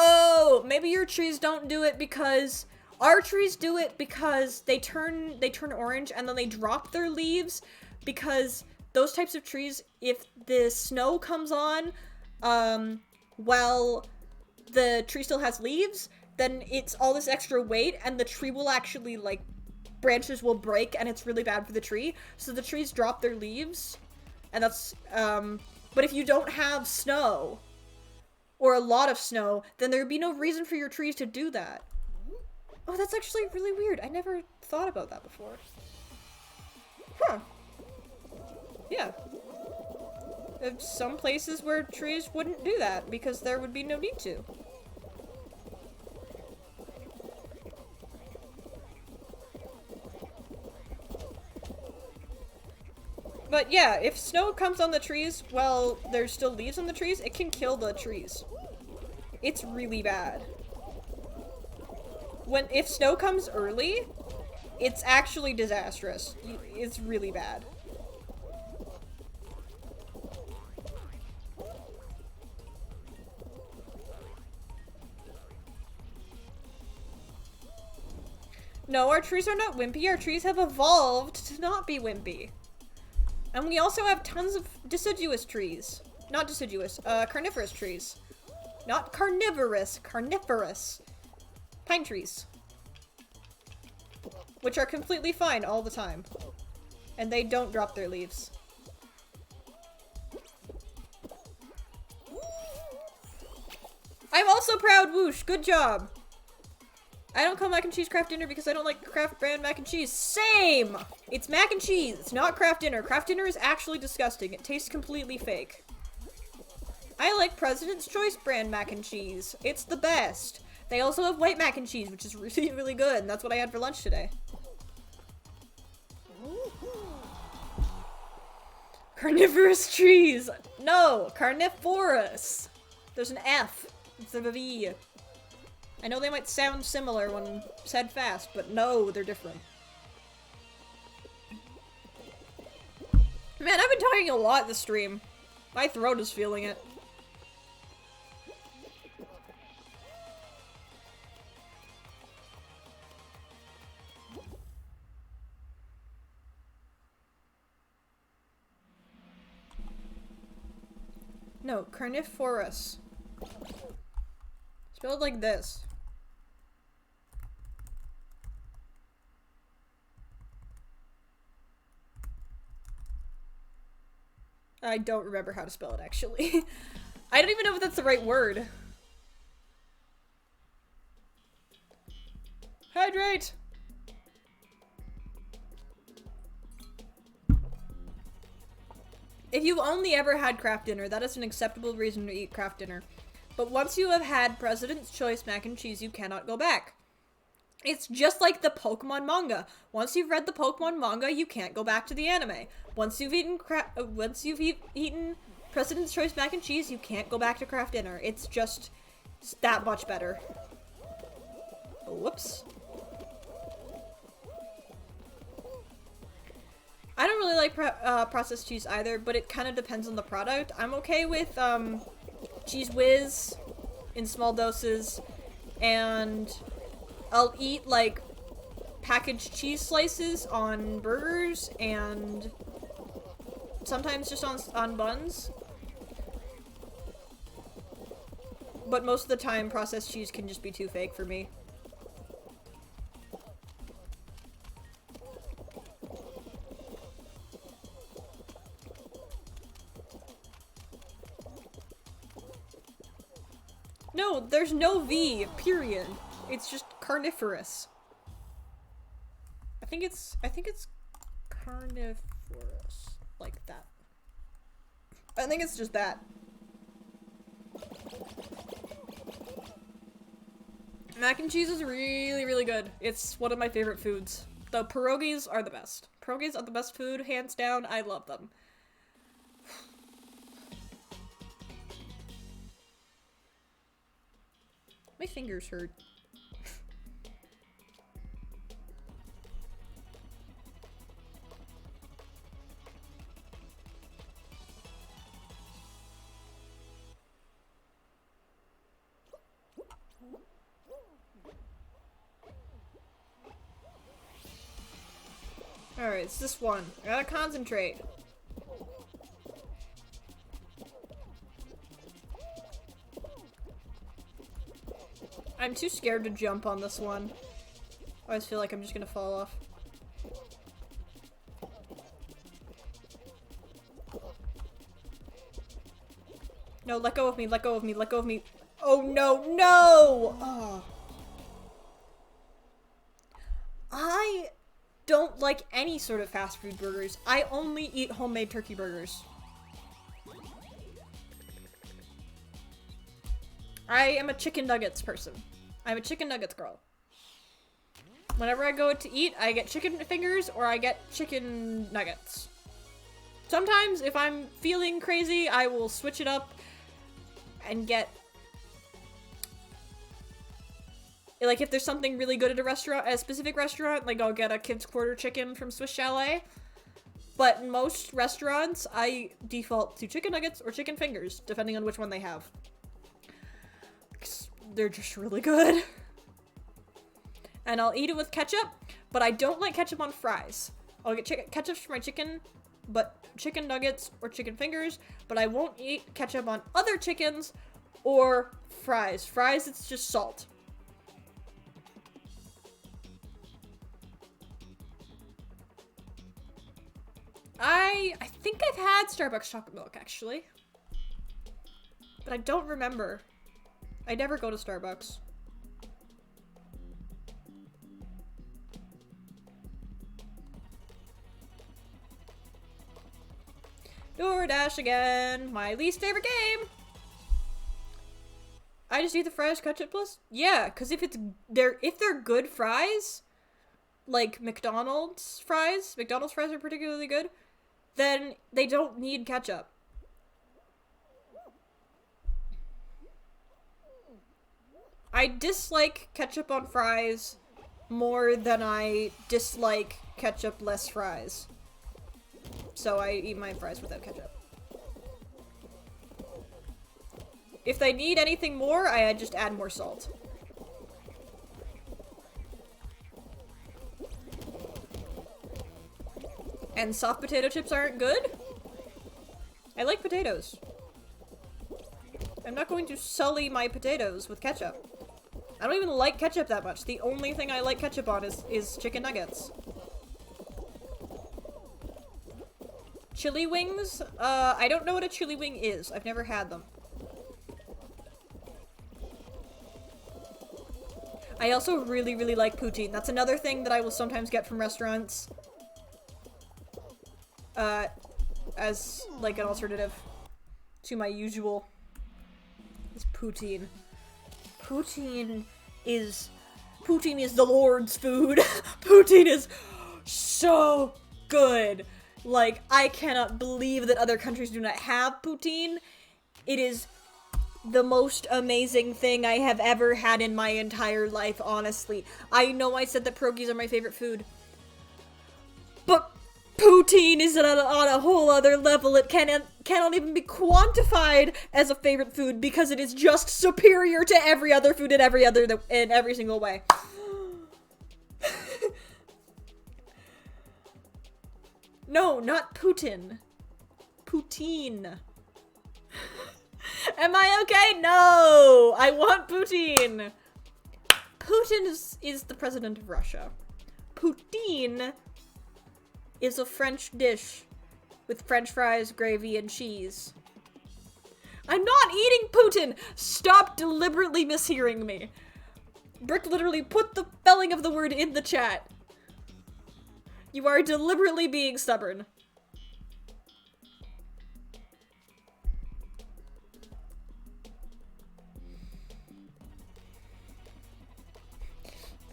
Oh, maybe your trees don't do it because our trees do it because they turn orange and then they drop their leaves, because those types of trees, if the snow comes on while the tree still has leaves, then it's all this extra weight and the tree will actually, like, branches will break and it's really bad for the tree. So the trees drop their leaves, and that's but if you don't have snow or a lot of snow, then there would be no reason for your trees to do that. Oh, that's actually really weird. I never thought about that before. Huh. Yeah. There's some places where trees wouldn't do that because there would be no need to. But yeah, if snow comes on the trees while there's still leaves on the trees, it can kill the trees. It's really bad. If snow comes early, it's actually disastrous. It's really bad. No, our trees are not wimpy. Our trees have evolved to not be wimpy. And we also have tons of deciduous trees. Not deciduous, carnivorous trees. Not carnivorous, carnivorous. Pine trees. Which are completely fine all the time. And they don't drop their leaves. I'm also proud, Whoosh. Good job. I don't call mac and cheese Kraft Dinner because I don't like Kraft brand mac and cheese. Same! It's mac and cheese. It's not Kraft Dinner. Kraft Dinner is actually disgusting. It tastes completely fake. I like President's Choice brand mac and cheese. It's the best. They also have white mac and cheese, which is really, really good. And that's what I had for lunch today. Carnivorous trees. No, carnivorous. There's an F instead of a V. I know they might sound similar when said fast, but no, they're different. Man, I've been talking a lot this stream. My throat is feeling it. No, carnivorous. Spelled like this. I don't remember how to spell it, actually. I don't even know if that's the right word. Hydrate! If you've only ever had Kraft Dinner, that is an acceptable reason to eat Kraft Dinner. But once you have had President's Choice mac and cheese, you cannot go back. It's just like the Pokemon manga. Once you've read the Pokemon manga, you can't go back to the anime. Once you've eaten President's Choice mac and cheese, you can't go back to Kraft Dinner. It's just that much better. Whoops. I don't really like processed cheese either, but it kind of depends on the product. I'm okay with Cheese Whiz in small doses, and I'll eat like packaged cheese slices on burgers and sometimes just on buns. But most of the time, processed cheese can just be too fake for me. No, there's no V, period. It's just carnivorous. I think it's carnivorous. Like that. I think it's just that. Mac and cheese is really, really good. It's one of my favorite foods. The pierogies are the best. Pierogies are the best food, hands down. I love them. My fingers hurt. Alright, it's this one. I gotta concentrate. I'm too scared to jump on this one. I always feel like I'm just gonna fall off. No, let go of me, let go of me, let go of me. Oh no, no! Oh. I don't like any sort of fast food burgers. I only eat homemade turkey burgers. I am a chicken nuggets person. I'm a chicken nuggets girl. Whenever I go to eat, I get chicken fingers or I get chicken nuggets. Sometimes, if I'm feeling crazy, I will switch it up and get... Like, if there's something really good at a restaurant, at a specific restaurant, like I'll get a Kids Quarter chicken from Swiss Chalet. But in most restaurants, I default to chicken nuggets or chicken fingers, depending on which one they have. They're just really good. And I'll eat it with ketchup, but I don't like ketchup on fries. I'll get ketchup for my chicken, but chicken nuggets or chicken fingers, but I won't eat ketchup on other chickens or fries. Fries, it's just salt. I think I've had Starbucks chocolate milk, actually. But I don't remember. I never go to Starbucks. DoorDash again. My least favorite game. I just eat the fries, ketchup plus. Yeah, because if they're good fries, like McDonald's fries are particularly good, then they don't need ketchup. I dislike ketchup on fries more than I dislike ketchup less fries. So I eat my fries without ketchup. If they need anything more, I just add more salt. And soft potato chips aren't good? I like potatoes. I'm not going to sully my potatoes with ketchup. I don't even like ketchup that much. The only thing I like ketchup on is chicken nuggets. Chili wings? I don't know what a chili wing is. I've never had them. I also really, really like poutine. That's another thing that I will sometimes get from restaurants. As, like, an alternative to my usual. Is poutine. Poutine is the Lord's food. Poutine is so good. Like, I cannot believe that other countries do not have poutine. It is the most amazing thing I have ever had in my entire life, honestly. I know I said that pierogies are my favorite food, but poutine is on a whole other level. It cannot even be quantified as a favorite food because it is just superior to every other food in every single way. No, not Putin. Poutine. Am I okay? No! I want Putin! Putin is the president of Russia. Poutine is a French dish with French fries, gravy, and cheese. I'm not eating Putin! Stop deliberately mishearing me. Brick literally put the spelling of the word in the chat. You are deliberately being stubborn.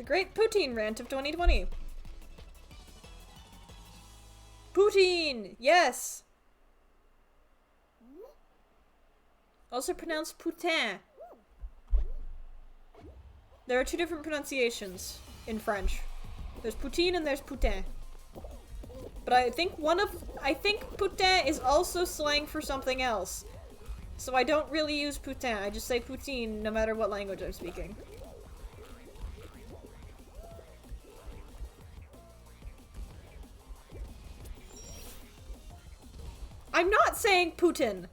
great poutine rant of 2020. Poutine! Yes! Also pronounced putain. There are two different pronunciations in French. There's poutine and there's putain. But I think putain is also slang for something else. So I don't really use putain, I just say poutine no matter what language I'm speaking. I'm not saying Putin.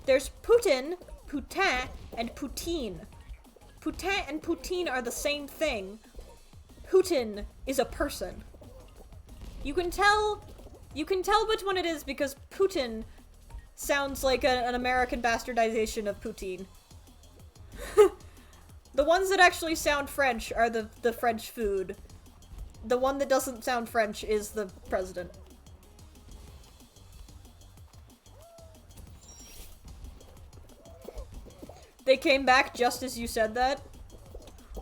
There's Putin, putain, and poutine. Putain and poutine are the same thing. Putin is a person. You can tell which one it is because Putin sounds like an American bastardization of poutine. The ones that actually sound French are the French food. The one that doesn't sound French is the president. They came back just as you said that.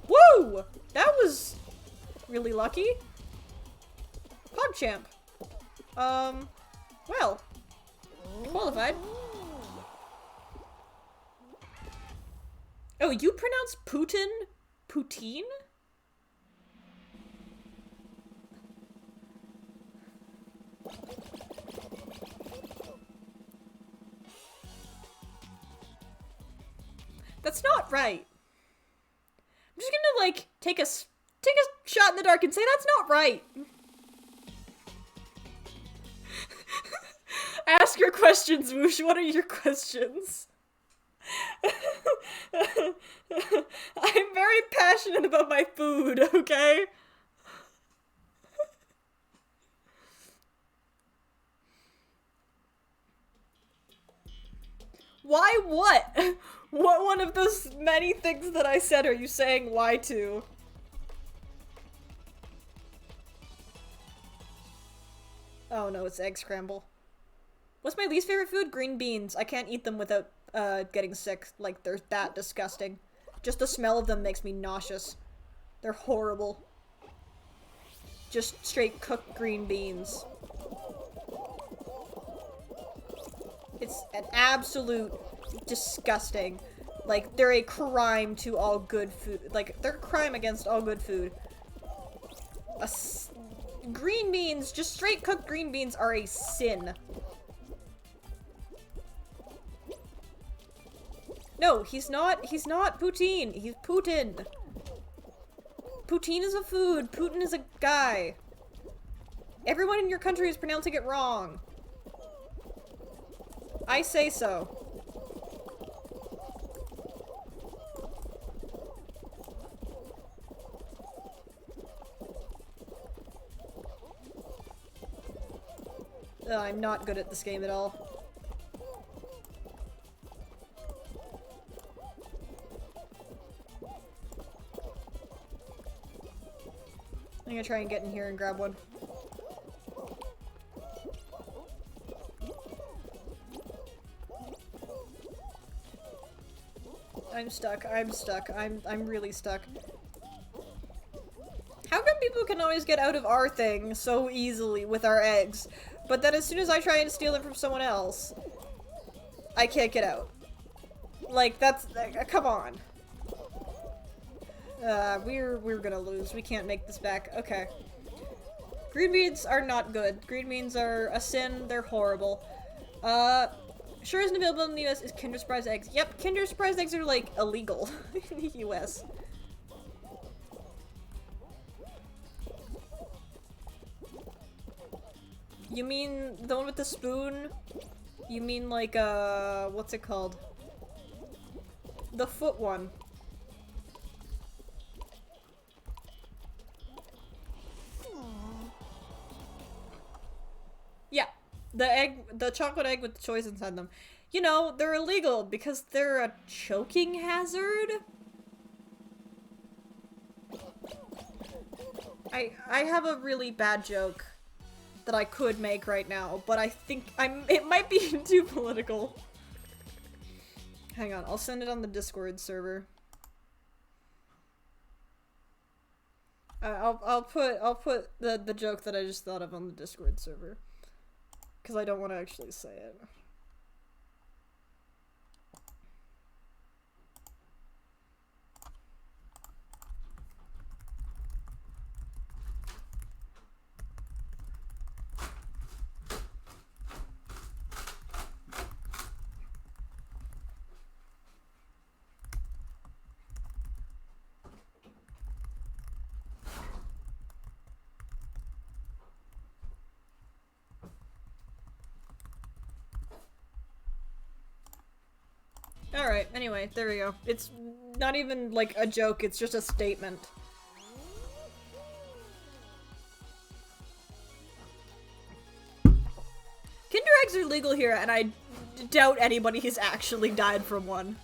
Woo! That was really lucky. PogChamp. Well. Qualified. Oh, you pronounce Putin? Poutine? That's not right. I'm just gonna, like, take a shot in the dark and say that's not right. Ask your questions, Woosh. What are your questions? I'm very passionate about my food, okay? Why what? What one of those many things that I said are you saying why to? Oh no, it's egg scramble. What's my least favorite food? Green beans. I can't eat them without getting sick. Like, they're that disgusting. Just the smell of them makes me nauseous. They're horrible. Just straight cooked green beans. It's an absolute disgusting. Like, they're a crime to all good food. Like, they're a crime against all good food. Green beans, just straight cooked green beans are a sin. No, he's not Poutine. He's Putin. Poutine is a food. Putin is a guy. Everyone in your country is pronouncing it wrong. I say so. I'm not good at this game at all. I'm gonna try and get in here and grab one. I'm stuck. I'm really stuck. How come people can always get out of our thing so easily with our eggs, but then as soon as I try and steal them from someone else, I can't get out? Like, that's, come on. We're gonna lose. We can't make this back. Okay. Green beans are not good. Green beans are a sin. They're horrible. Sure isn't available in the US is Kinder Surprise eggs. Yep, Kinder Surprise eggs are, like, illegal in the US. You mean the one with the spoon? You mean, like, what's it called? The foot one. Yeah, the chocolate egg with the choice inside them. You know, they're illegal because they're a choking hazard. I have a really bad joke that I could make right now, but I think it might be too political. Hang on, I'll send it on the Discord server. I'll put the joke that I just thought of on the Discord server, because I don't want to actually say it. Alright, anyway, there we go. It's not even like a joke, it's just a statement. Kinder eggs are legal here, and I doubt anybody has actually died from one.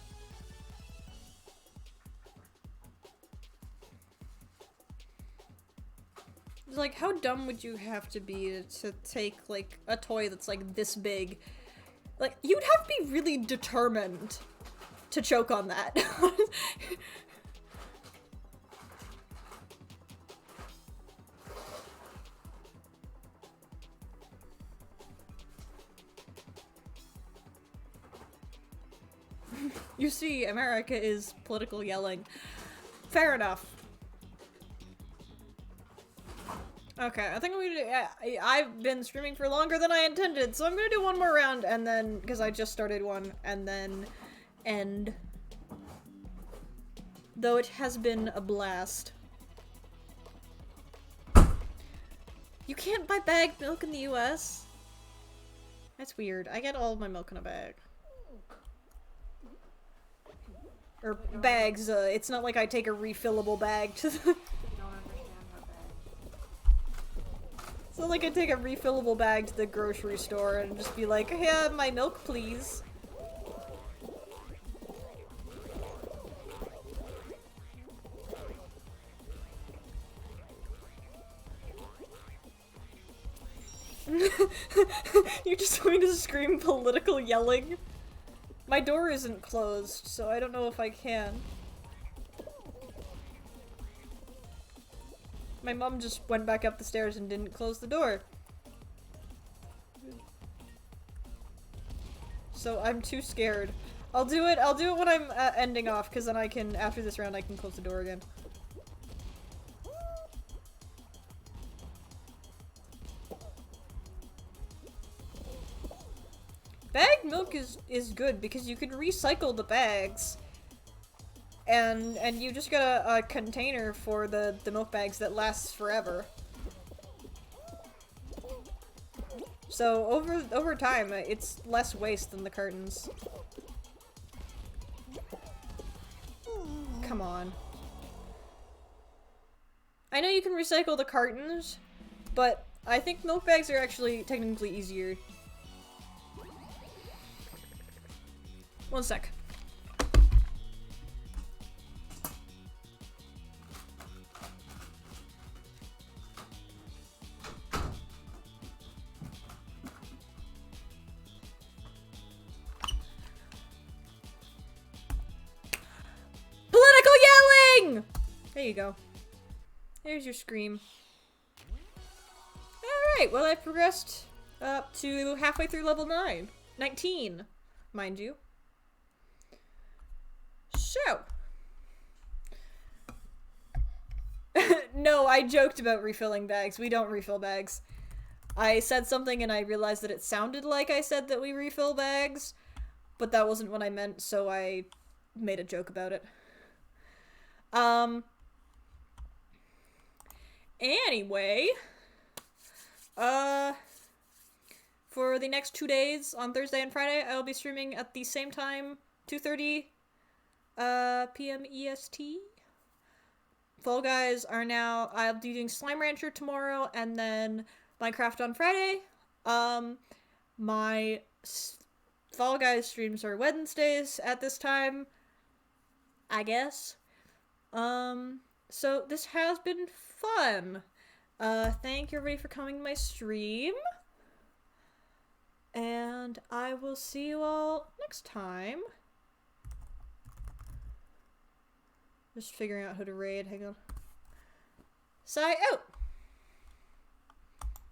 It's like, how dumb would you have to be to take, like, a toy that's, like, this big? Like, you'd have to be really determined to choke on that. You see, America is political yelling. Fair enough. Okay, I think I'm gonna do, I've been streaming for longer than I intended, so I'm gonna do one more round and then, because I just started one, and then end. Though it has been a blast. You can't buy bagged milk in the US? That's weird. I get all of my milk in a bag. Or bags, it's not like I take a refillable bag to the- It's not like I take a refillable bag to the grocery store and just be like, hey, my milk, please. You're just going to scream political yelling? My door isn't closed, so I don't know if I can. My mom just went back up the stairs and didn't close the door. So I'm too scared. I'll do it when I'm ending off, because then I can, after this round, I can close the door again. Bagged milk is good because you can recycle the bags. And you just get a container for the milk bags that lasts forever. So over time, it's less waste than the cartons. Come on. I know you can recycle the cartons, but I think milk bags are actually technically easier. One sec. Political yelling! There you go. There's your scream. Alright, well I've progressed up to halfway through level 19, mind you. So. No, I joked about refilling bags. We don't refill bags. I said something and I realized that it sounded like I said that we refill bags, but that wasn't what I meant, so I made a joke about it. Anyway, for the next 2 days, on Thursday and Friday, I will be streaming at the same time, 2:30 p.m. EST. Fall Guys are now, I'll be doing Slime Rancher tomorrow, and then Minecraft on Friday. My Fall Guys streams are Wednesdays at this time, I guess. So this has been fun. Thank you everybody for coming to my stream. And I will see you all next time. Just figuring out how to raid, hang on. Sai out.